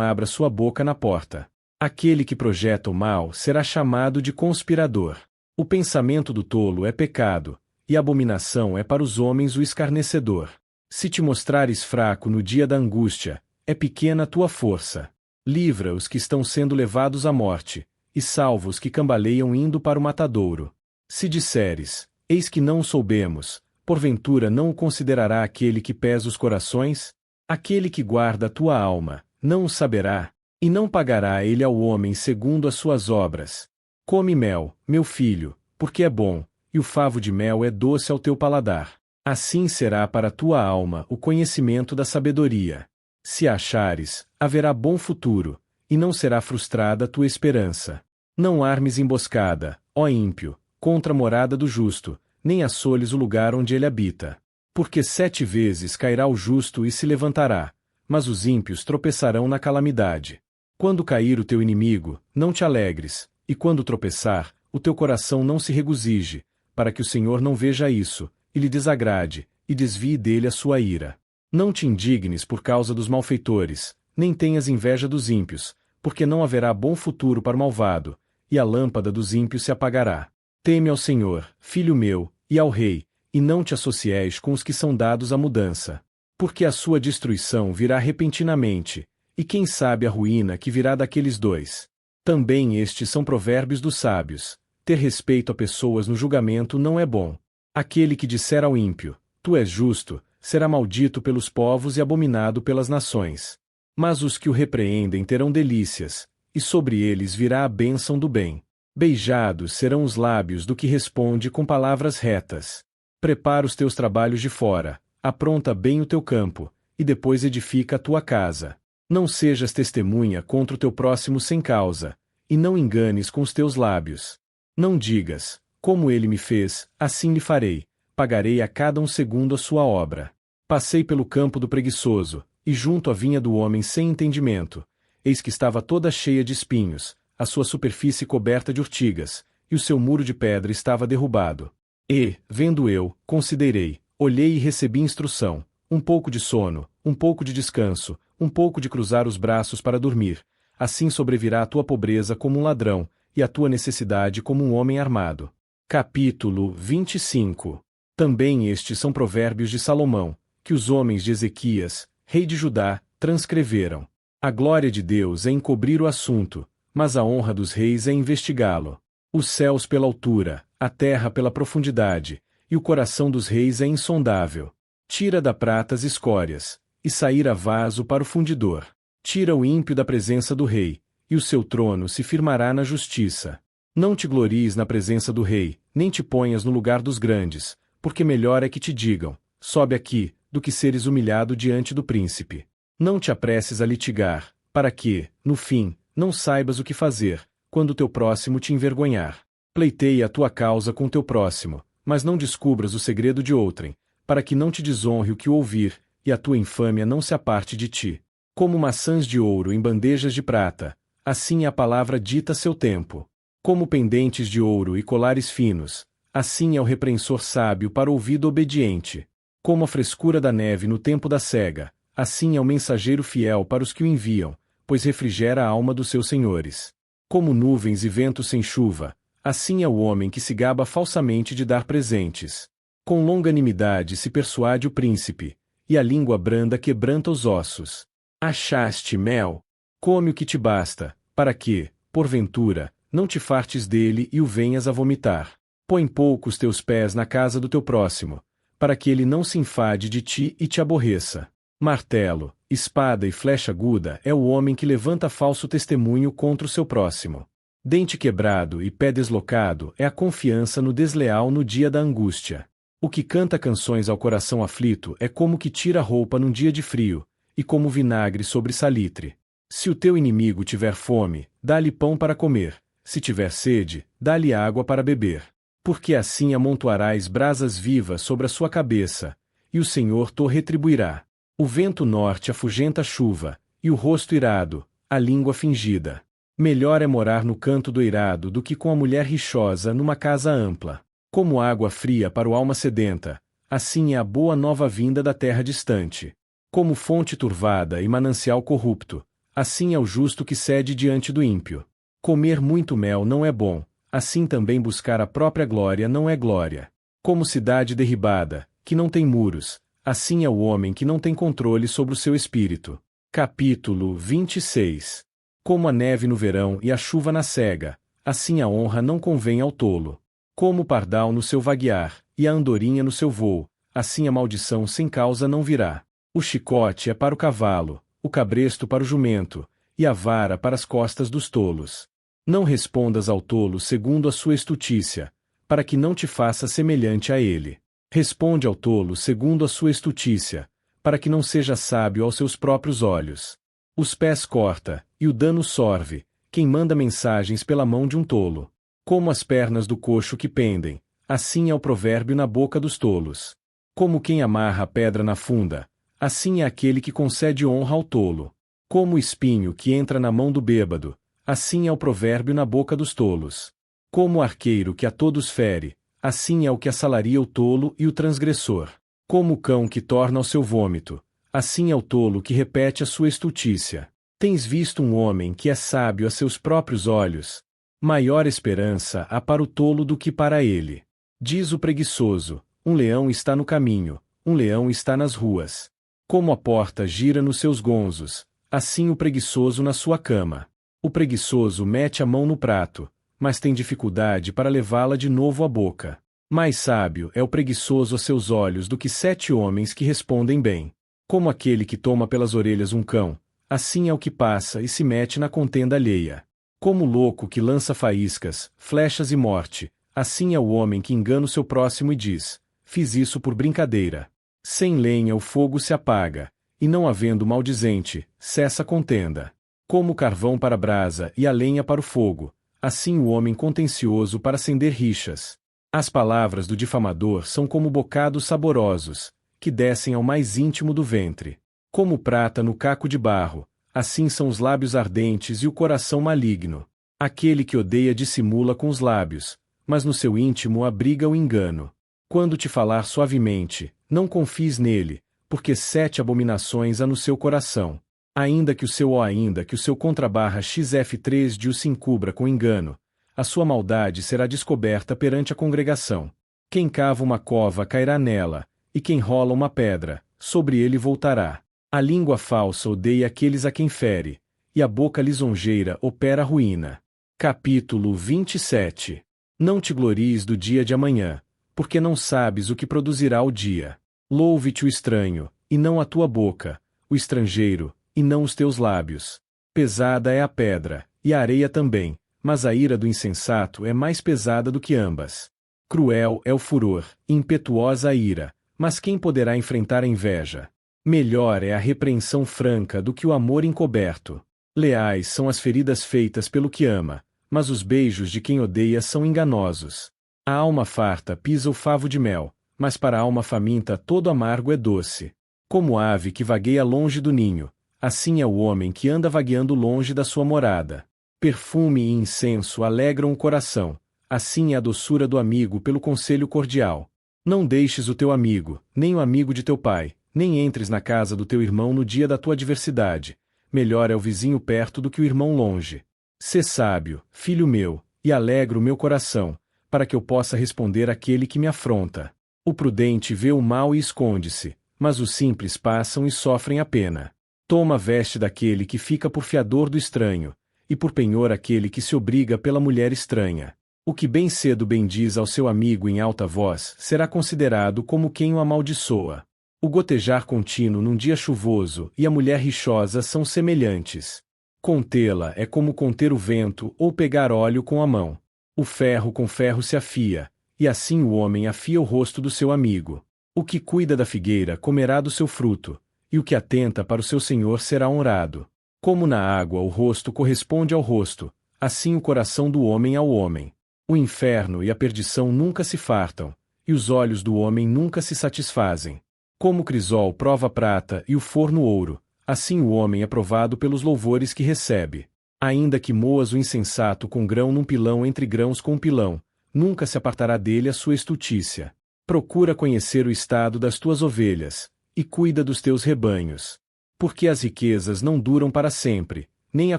abra sua boca na porta. Aquele que projeta o mal será chamado de conspirador. O pensamento do tolo é pecado, e abominação é para os homens o escarnecedor. Se te mostrares fraco no dia da angústia, é pequena a tua força. Livra os que estão sendo levados à morte, e salva os que cambaleiam indo para o matadouro. Se disseres, eis que não o soubemos, porventura não o considerará aquele que pesa os corações? Aquele que guarda a tua alma, não o saberá, e não pagará ele ao homem segundo as suas obras. Come mel, meu filho, porque é bom, e o favo de mel é doce ao teu paladar. Assim será para a tua alma o conhecimento da sabedoria. Se a achares, haverá bom futuro, e não será frustrada a tua esperança. Não armes emboscada, ó ímpio, contra a morada do justo, nem assoles o lugar onde ele habita. Porque 7 vezes cairá o justo e se levantará, mas os ímpios tropeçarão na calamidade. Quando cair o teu inimigo, não te alegres, e quando tropeçar, o teu coração não se regozije, para que o Senhor não veja isso, e lhe desagrade, e desvie dele a sua ira. Não te indignes por causa dos malfeitores, nem tenhas inveja dos ímpios, porque não haverá bom futuro para o malvado, e a lâmpada dos ímpios se apagará. Teme ao Senhor, filho meu, e ao Rei, e não te associeis com os que são dados à mudança. Porque a sua destruição virá repentinamente, e quem sabe a ruína que virá daqueles dois. Também estes são provérbios dos sábios: ter respeito a pessoas no julgamento não é bom. Aquele que disser ao ímpio, tu és justo, será maldito pelos povos e abominado pelas nações. Mas os que o repreendem terão delícias, e sobre eles virá a bênção do bem. Beijados serão os lábios do que responde com palavras retas. Prepara os teus trabalhos de fora, apronta bem o teu campo, e depois edifica a tua casa. Não sejas testemunha contra o teu próximo sem causa, e não enganes com os teus lábios. Não digas, como ele me fez, assim lhe farei, pagarei a cada um segundo a sua obra. Passei pelo campo do preguiçoso, e junto à vinha do homem sem entendimento. Eis que estava toda cheia de espinhos, a sua superfície coberta de urtigas, e o seu muro de pedra estava derrubado. E, vendo eu, considerei, olhei e recebi instrução, um pouco de sono, um pouco de descanso, um pouco de cruzar os braços para dormir. Assim sobrevirá a tua pobreza como um ladrão, e a tua necessidade como um homem armado. Capítulo 25. Também estes são provérbios de Salomão, que os homens de Ezequias, rei de Judá, transcreveram. A glória de Deus é encobrir o assunto, mas a honra dos reis é investigá-lo. Os céus pela altura, a terra pela profundidade, e o coração dos reis é insondável. Tira da prata as escórias, e sairá vaso para o fundidor. Tira o ímpio da presença do rei, e o seu trono se firmará na justiça. Não te glories na presença do rei, nem te ponhas no lugar dos grandes, porque melhor é que te digam, sobe aqui, do que seres humilhado diante do príncipe. Não te apresses a litigar, para que, no fim, não saibas o que fazer, quando teu próximo te envergonhar. Pleiteia a tua causa com teu próximo, mas não descubras o segredo de outrem, para que não te desonre o que o ouvir, e a tua infâmia não se aparte de ti. Como maçãs de ouro em bandejas de prata, assim é a palavra dita a seu tempo. Como pendentes de ouro e colares finos, assim é o repreensor sábio para o ouvido obediente. Como a frescura da neve no tempo da cega, assim é o mensageiro fiel para os que o enviam, pois refrigera a alma dos seus senhores. Como nuvens e ventos sem chuva, assim é o homem que se gaba falsamente de dar presentes. Com longanimidade se persuade o príncipe, e a língua branda quebranta os ossos. Achaste mel? Come o que te basta, para que, porventura, não te fartes dele e o venhas a vomitar. Põe pouco os teus pés na casa do teu próximo, para que ele não se enfade de ti e te aborreça. Martelo, espada e flecha aguda é o homem que levanta falso testemunho contra o seu próximo. Dente quebrado e pé deslocado é a confiança no desleal no dia da angústia. O que canta canções ao coração aflito é como que tira roupa num dia de frio, e como vinagre sobre salitre. Se o teu inimigo tiver fome, dá-lhe pão para comer, se tiver sede, dá-lhe água para beber. Porque assim amontoarás brasas vivas sobre a sua cabeça, e o Senhor te retribuirá. O vento norte afugenta a chuva, e o rosto irado, a língua fingida. Melhor é morar no canto do eirado do que com a mulher rixosa numa casa ampla. Como água fria para o alma sedenta, assim é a boa nova-vinda da terra distante. Como fonte turvada e manancial corrupto, assim é o justo que cede diante do ímpio. Comer muito mel não é bom, assim também buscar a própria glória não é glória. Como cidade derribada, que não tem muros, assim é o homem que não tem controle sobre o seu espírito. Capítulo 26. Como a neve no verão e a chuva na cega, assim a honra não convém ao tolo. Como o pardal no seu vaguear, e a andorinha no seu voo, assim a maldição sem causa não virá. O chicote é para o cavalo, o cabresto para o jumento, e a vara para as costas dos tolos. Não respondas ao tolo segundo a sua estutícia, para que não te faça semelhante a ele. Responde ao tolo segundo a sua estutícia, para que não seja sábio aos seus próprios olhos. Os pés corta, e o dano sorve, quem manda mensagens pela mão de um tolo. Como as pernas do coxo que pendem, assim é o provérbio na boca dos tolos. Como quem amarra a pedra na funda, assim é aquele que concede honra ao tolo. Como o espinho que entra na mão do bêbado, assim é o provérbio na boca dos tolos. Como o arqueiro que a todos fere, assim é o que assalaria o tolo e o transgressor. Como o cão que torna ao seu vômito, assim é o tolo que repete a sua estultícia. Tens visto um homem que é sábio a seus próprios olhos? Maior esperança há para o tolo do que para ele. Diz o preguiçoso: um leão está no caminho, um leão está nas ruas. Como a porta gira nos seus gonzos, assim o preguiçoso na sua cama. O preguiçoso mete a mão no prato, mas tem dificuldade para levá-la de novo à boca. Mais sábio é o preguiçoso a seus olhos do que 7 homens que respondem bem. Como aquele que toma pelas orelhas um cão, assim é o que passa e se mete na contenda alheia. Como o louco que lança faíscas, flechas e morte, assim é o homem que engana o seu próximo e diz: fiz isso por brincadeira. Sem lenha o fogo se apaga, e não havendo maldizente, cessa a contenda. Como o carvão para a brasa e a lenha para o fogo, assim o homem contencioso para acender rixas. As palavras do difamador são como bocados saborosos, que descem ao mais íntimo do ventre. Como prata no caco de barro, assim são os lábios ardentes e o coração maligno. Aquele que odeia dissimula com os lábios, mas no seu íntimo abriga o engano. Quando te falar suavemente, não confies nele, porque 7 abominações há no seu coração. Ainda que o seu contrabarra XF3 de o se encubra com engano, a sua maldade será descoberta perante a congregação. Quem cava uma cova cairá nela, e quem rola uma pedra, sobre ele voltará. A língua falsa odeia aqueles a quem fere, e a boca lisonjeira opera a ruína. Capítulo 27. Não te glories do dia de amanhã, porque não sabes o que produzirá o dia. Louve-te o estranho, e não a tua boca, o estrangeiro, e não os teus lábios. Pesada é a pedra, e a areia também, mas a ira do insensato é mais pesada do que ambas. Cruel é o furor, e impetuosa a ira, mas quem poderá enfrentar a inveja? Melhor é a repreensão franca do que o amor encoberto. Leais são as feridas feitas pelo que ama, mas os beijos de quem odeia são enganosos. A alma farta pisa o favo de mel, mas para a alma faminta todo amargo é doce. Como ave que vagueia longe do ninho, assim é o homem que anda vagueando longe da sua morada. Perfume e incenso alegram o coração, assim é a doçura do amigo pelo conselho cordial. Não deixes o teu amigo, nem o amigo de teu pai, nem entres na casa do teu irmão no dia da tua adversidade. Melhor é o vizinho perto do que o irmão longe. Sê sábio, filho meu, e alegra o meu coração, para que eu possa responder àquele que me afronta. O prudente vê o mal e esconde-se, mas os simples passam e sofrem a pena. Toma a veste daquele que fica por fiador do estranho, e por penhor aquele que se obriga pela mulher estranha. O que bem cedo bendiz ao seu amigo em alta voz será considerado como quem o amaldiçoa. O gotejar contínuo num dia chuvoso e a mulher rixosa são semelhantes. Contê-la é como conter o vento ou pegar óleo com a mão. O ferro com ferro se afia, e assim o homem afia o rosto do seu amigo. O que cuida da figueira comerá do seu fruto, e o que atenta para o seu senhor será honrado. Como na água o rosto corresponde ao rosto, assim o coração do homem ao homem. O inferno e a perdição nunca se fartam, e os olhos do homem nunca se satisfazem. Como o crisol prova a prata e o forno ouro, assim o homem é provado pelos louvores que recebe. Ainda que moas o insensato com grão num pilão entre grãos com um pilão, nunca se apartará dele a sua estultícia. Procura conhecer o estado das tuas ovelhas, e cuida dos teus rebanhos. Porque as riquezas não duram para sempre, nem a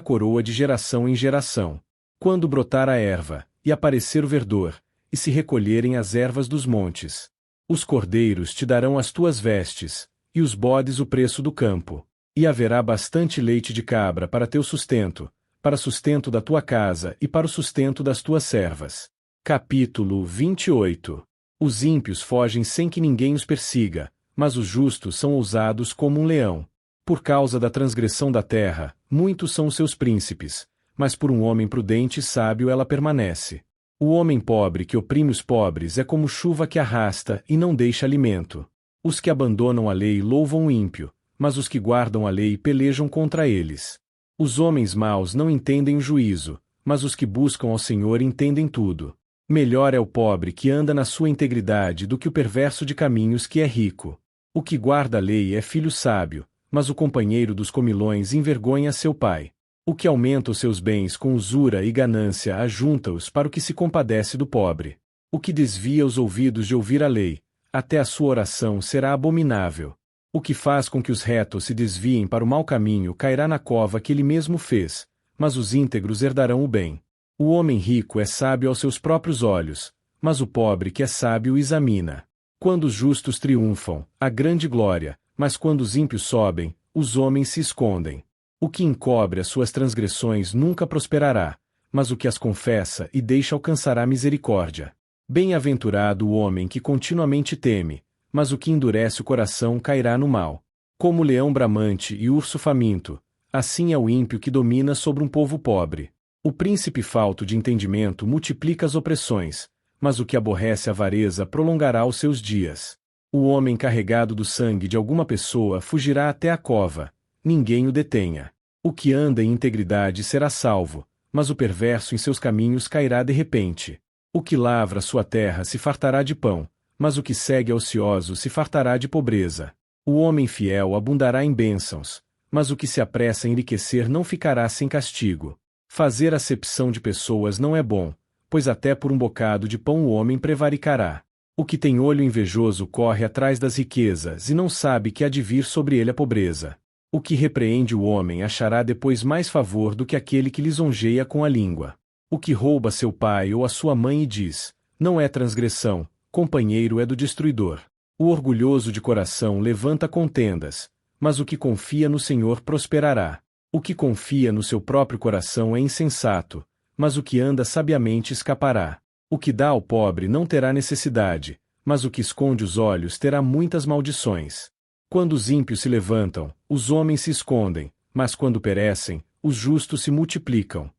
coroa de geração em geração. Quando brotar a erva, e aparecer o verdor, e se recolherem as ervas dos montes, os cordeiros te darão as tuas vestes, e os bodes o preço do campo. E haverá bastante leite de cabra para teu sustento, para sustento da tua casa e para o sustento das tuas servas. Capítulo 28. Os ímpios fogem sem que ninguém os persiga, mas os justos são ousados como um leão. Por causa da transgressão da terra, muitos são os seus príncipes, mas por um homem prudente e sábio ela permanece. O homem pobre que oprime os pobres é como chuva que arrasta e não deixa alimento. Os que abandonam a lei louvam o ímpio, mas os que guardam a lei pelejam contra eles. Os homens maus não entendem o juízo, mas os que buscam ao Senhor entendem tudo. Melhor é o pobre que anda na sua integridade do que o perverso de caminhos que é rico. O que guarda a lei é filho sábio, mas o companheiro dos comilões envergonha seu pai. O que aumenta os seus bens com usura e ganância ajunta-os para o que se compadece do pobre. O que desvia os ouvidos de ouvir a lei, até a sua oração será abominável. O que faz com que os retos se desviem para o mau caminho cairá na cova que ele mesmo fez, mas os íntegros herdarão o bem. O homem rico é sábio aos seus próprios olhos, mas o pobre que é sábio o examina. Quando os justos triunfam, há grande glória, mas quando os ímpios sobem, os homens se escondem. O que encobre as suas transgressões nunca prosperará, mas o que as confessa e deixa alcançará misericórdia. Bem-aventurado o homem que continuamente teme, mas o que endurece o coração cairá no mal. Como leão bramante e urso faminto, assim é o ímpio que domina sobre um povo pobre. O príncipe falto de entendimento multiplica as opressões, mas o que aborrece a avareza prolongará os seus dias. O homem carregado do sangue de alguma pessoa fugirá até a cova, ninguém o detenha. O que anda em integridade será salvo, mas o perverso em seus caminhos cairá de repente. O que lavra sua terra se fartará de pão, mas o que segue ao ocioso se fartará de pobreza. O homem fiel abundará em bênçãos, mas o que se apressa a enriquecer não ficará sem castigo. Fazer acepção de pessoas não é bom, pois até por um bocado de pão o homem prevaricará. O que tem olho invejoso corre atrás das riquezas e não sabe que há de vir sobre ele a pobreza. O que repreende o homem achará depois mais favor do que aquele que lisonjeia com a língua. O que rouba seu pai ou a sua mãe e diz, não é transgressão, companheiro é do destruidor. O orgulhoso de coração levanta contendas, mas o que confia no Senhor prosperará. O que confia no seu próprio coração é insensato, mas o que anda sabiamente escapará. O que dá ao pobre não terá necessidade, mas o que esconde os olhos terá muitas maldições. Quando os ímpios se levantam, os homens se escondem, mas quando perecem, os justos se multiplicam.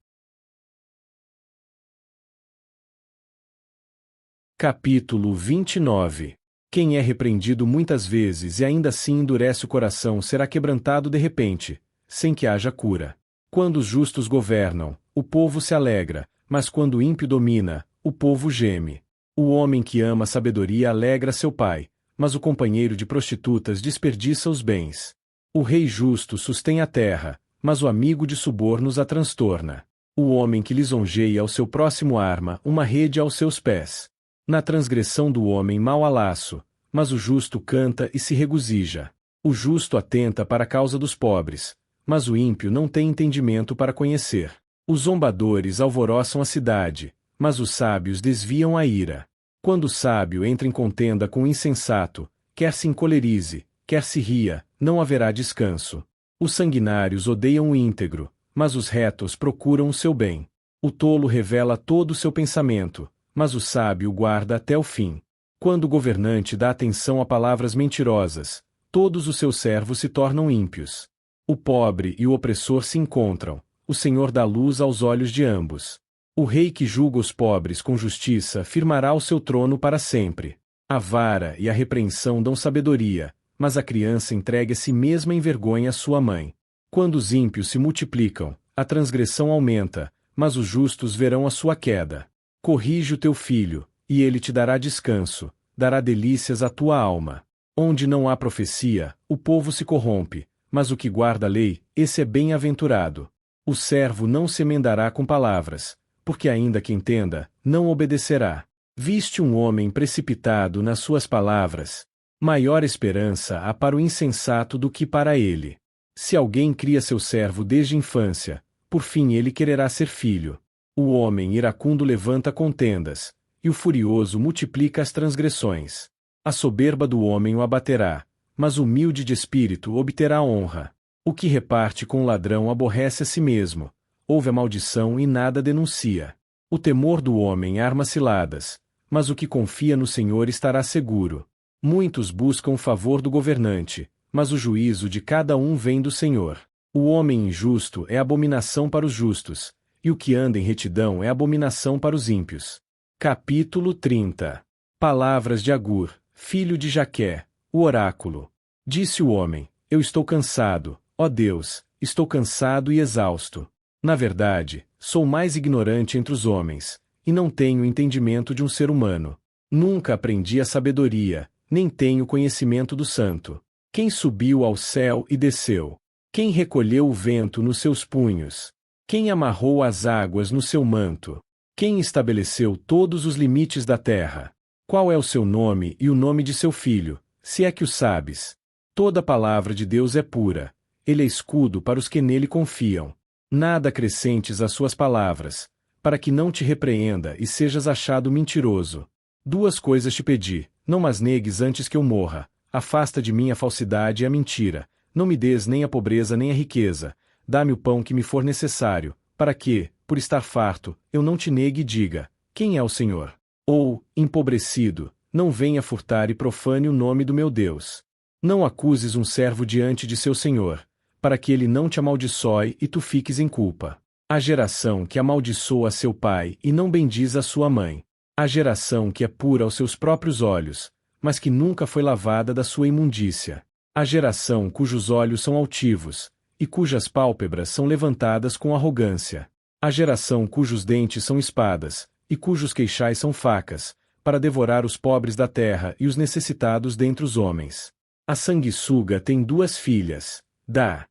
Capítulo 29. Quem é repreendido muitas vezes e ainda assim endurece o coração será quebrantado de repente, sem que haja cura. Quando os justos governam, o povo se alegra, mas quando o ímpio domina, o povo geme. O homem que ama a sabedoria alegra seu pai, mas o companheiro de prostitutas desperdiça os bens. O rei justo sustém a terra, mas o amigo de subornos a transtorna. O homem que lisonjeia ao seu próximo arma uma rede aos seus pés. Na transgressão do homem mau há laço, mas o justo canta e se regozija. O justo atenta para a causa dos pobres, mas o ímpio não tem entendimento para conhecer. Os zombadores alvoroçam a cidade, mas os sábios desviam a ira. Quando o sábio entra em contenda com o insensato, quer se encolerize, quer se ria, não haverá descanso. Os sanguinários odeiam o íntegro, mas os retos procuram o seu bem. O tolo revela todo o seu pensamento, mas o sábio guarda até o fim. Quando o governante dá atenção a palavras mentirosas, todos os seus servos se tornam ímpios. O pobre e o opressor se encontram, o Senhor dá luz aos olhos de ambos. O rei que julga os pobres com justiça firmará o seu trono para sempre. A vara e a repreensão dão sabedoria, mas a criança entregue a si mesma envergonha sua mãe. Quando os ímpios se multiplicam, a transgressão aumenta, mas os justos verão a sua queda. Corrige o teu filho, e ele te dará descanso, dará delícias à tua alma. Onde não há profecia, o povo se corrompe, mas o que guarda a lei, esse é bem-aventurado. O servo não se emendará com palavras, porque ainda que entenda, não obedecerá. Viste um homem precipitado nas suas palavras. Maior esperança há para o insensato do que para ele. Se alguém cria seu servo desde a infância, por fim ele quererá ser filho. O homem iracundo levanta contendas, e o furioso multiplica as transgressões. A soberba do homem o abaterá, mas o humilde de espírito obterá honra. O que reparte com o ladrão aborrece a si mesmo, ouve a maldição e nada denuncia. O temor do homem arma ciladas, mas o que confia no Senhor estará seguro. Muitos buscam o favor do governante, mas o juízo de cada um vem do Senhor. O homem injusto é abominação para os justos, e o que anda em retidão é abominação para os ímpios. Capítulo 30. Palavras de Agur, filho de Jaqué, o oráculo. Disse o homem, eu estou cansado, ó Deus, estou cansado e exausto. Na verdade, sou mais ignorante entre os homens, e não tenho entendimento de um ser humano. Nunca aprendi a sabedoria, nem tenho conhecimento do santo. Quem subiu ao céu e desceu? Quem recolheu o vento nos seus punhos? Quem amarrou as águas no seu manto? Quem estabeleceu todos os limites da terra? Qual é o seu nome e o nome de seu filho, se é que o sabes? Toda palavra de Deus é pura. Ele é escudo para os que nele confiam. Nada acrescentes às suas palavras, para que não te repreenda e sejas achado mentiroso. Duas coisas te pedi, não mas negues antes que eu morra. Afasta de mim a falsidade e a mentira. Não me des nem a pobreza nem a riqueza. Dá-me o pão que me for necessário, para que, por estar farto, eu não te negue e diga: quem é o Senhor? Ou, empobrecido, não venha furtar e profane o nome do meu Deus. Não acuses um servo diante de seu senhor, para que ele não te amaldiçoe e tu fiques em culpa. A geração que amaldiçoa seu pai e não bendiz a sua mãe. A geração que é pura aos seus próprios olhos, mas que nunca foi lavada da sua imundícia. A geração cujos olhos são altivos, e cujas pálpebras são levantadas com arrogância. A geração cujos dentes são espadas, e cujos queixais são facas, para devorar os pobres da terra e os necessitados dentre os homens. A sanguessuga tem duas filhas. Dá.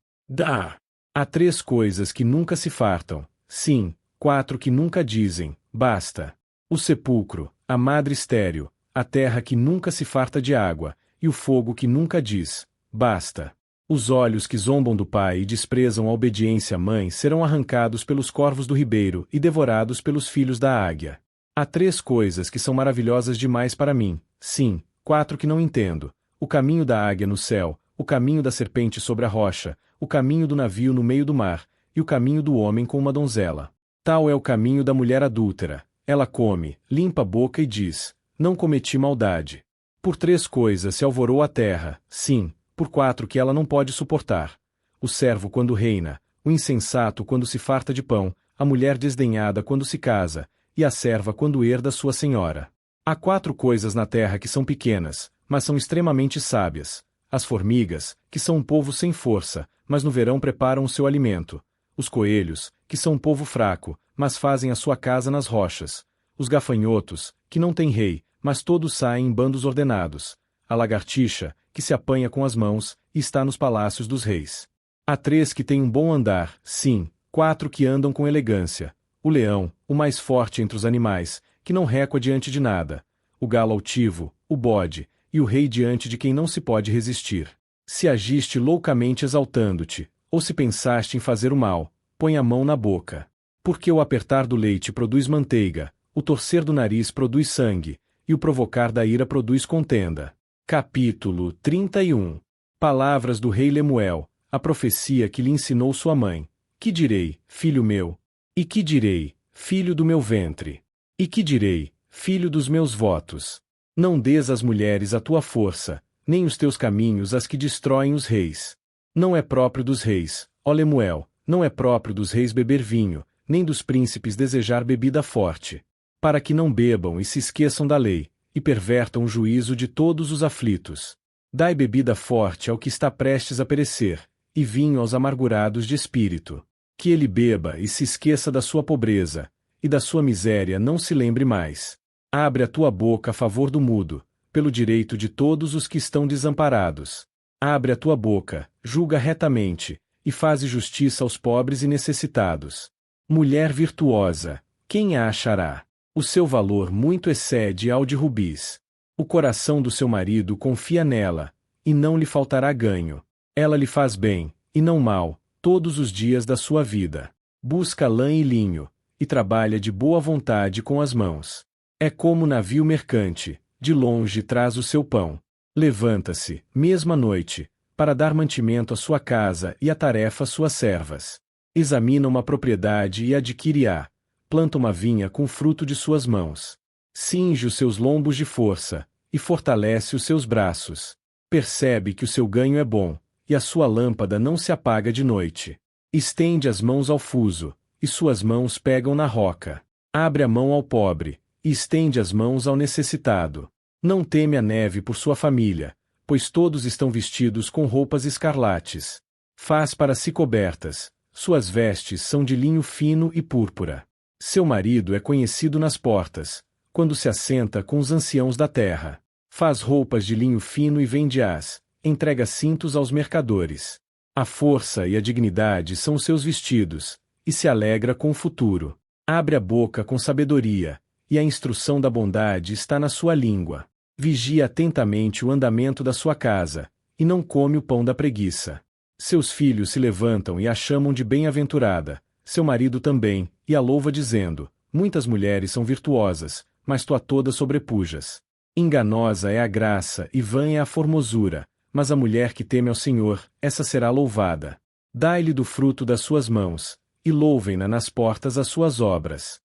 Há três coisas que nunca se fartam, sim, quatro que nunca dizem, basta. O sepulcro, a madre estéril, a terra que nunca se farta de água, e o fogo que nunca diz, basta. Os olhos que zombam do pai e desprezam a obediência à mãe serão arrancados pelos corvos do ribeiro e devorados pelos filhos da águia. Há três coisas que são maravilhosas demais para mim, sim, quatro que não entendo: o caminho da águia no céu, o caminho da serpente sobre a rocha, o caminho do navio no meio do mar, e o caminho do homem com uma donzela. Tal é o caminho da mulher adúltera. Ela come, limpa a boca e diz: não cometi maldade. Por três coisas se alvorou a terra, sim, por quatro que ela não pode suportar: o servo quando reina, o insensato quando se farta de pão, a mulher desdenhada quando se casa, e a serva quando herda sua senhora. Há quatro coisas na terra que são pequenas, mas são extremamente sábias: as formigas, que são um povo sem força, mas no verão preparam o seu alimento; os coelhos, que são um povo fraco, mas fazem a sua casa nas rochas; os gafanhotos, que não têm rei, mas todos saem em bandos ordenados; a lagartixa, que se apanha com as mãos, e está nos palácios dos reis. Há três que têm um bom andar, sim, quatro que andam com elegância: o leão, o mais forte entre os animais, que não recua diante de nada; o galo altivo, o bode, e o rei diante de quem não se pode resistir. Se agiste loucamente exaltando-te, ou se pensaste em fazer o mal, põe a mão na boca. Porque o apertar do leite produz manteiga, o torcer do nariz produz sangue, e o provocar da ira produz contenda. Capítulo 31. Palavras do rei Lemuel, a profecia que lhe ensinou sua mãe. Que direi, filho meu? E que direi, filho do meu ventre? E que direi, filho dos meus votos? Não dês às mulheres a tua força, nem os teus caminhos às que destroem os reis. Não é próprio dos reis, ó Lemuel, não é próprio dos reis beber vinho, nem dos príncipes desejar bebida forte. Para que não bebam e se esqueçam da lei, e pervertam o juízo de todos os aflitos. Dai bebida forte ao que está prestes a perecer, e vinho aos amargurados de espírito. Que ele beba e se esqueça da sua pobreza, e da sua miséria não se lembre mais. Abre a tua boca a favor do mudo, pelo direito de todos os que estão desamparados. Abre a tua boca, julga retamente, e faze justiça aos pobres e necessitados. Mulher virtuosa, quem a achará? O seu valor muito excede ao de rubis. O coração do seu marido confia nela, e não lhe faltará ganho. Ela lhe faz bem, e não mal, todos os dias da sua vida. Busca lã e linho, e trabalha de boa vontade com as mãos. É como navio mercante, de longe traz o seu pão. Levanta-se, mesmo à noite, para dar mantimento à sua casa e atarefa às suas servas. Examina uma propriedade e adquire-a. Planta uma vinha com fruto de suas mãos. Cinge os seus lombos de força, e fortalece os seus braços. Percebe que o seu ganho é bom, e a sua lâmpada não se apaga de noite. Estende as mãos ao fuso, e suas mãos pegam na roca. Abre a mão ao pobre, e estende as mãos ao necessitado. Não teme a neve por sua família, pois todos estão vestidos com roupas escarlates. Faz para si cobertas, suas vestes são de linho fino e púrpura. Seu marido é conhecido nas portas, quando se assenta com os anciãos da terra. Faz roupas de linho fino e vende-as, entrega cintos aos mercadores. A força e a dignidade são seus vestidos, e se alegra com o futuro. Abre a boca com sabedoria, e a instrução da bondade está na sua língua. Vigia atentamente o andamento da sua casa, e não come o pão da preguiça. Seus filhos se levantam e a chamam de bem-aventurada, seu marido também, e a louva dizendo: muitas mulheres são virtuosas, mas tu a todas sobrepujas. Enganosa é a graça e vã é a formosura, mas a mulher que teme ao Senhor, essa será louvada. Dai-lhe do fruto das suas mãos, e louvem-na nas portas as suas obras.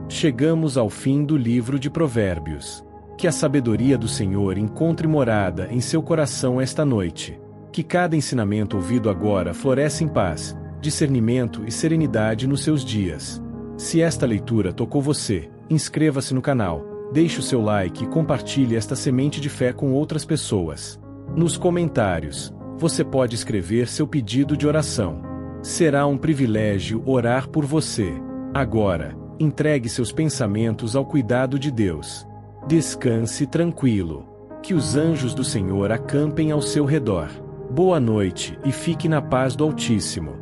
Chegamos ao fim do livro de Provérbios. Que a sabedoria do Senhor encontre morada em seu coração esta noite. Que cada ensinamento ouvido agora floresça em paz, discernimento e serenidade nos seus dias. Se esta leitura tocou você, inscreva-se no canal, deixe o seu like e compartilhe esta semente de fé com outras pessoas. Nos comentários, você pode escrever seu pedido de oração. Será um privilégio orar por você. Agora, entregue seus pensamentos ao cuidado de Deus. Descanse tranquilo. Que os anjos do Senhor acampem ao seu redor. Boa noite e fique na paz do Altíssimo.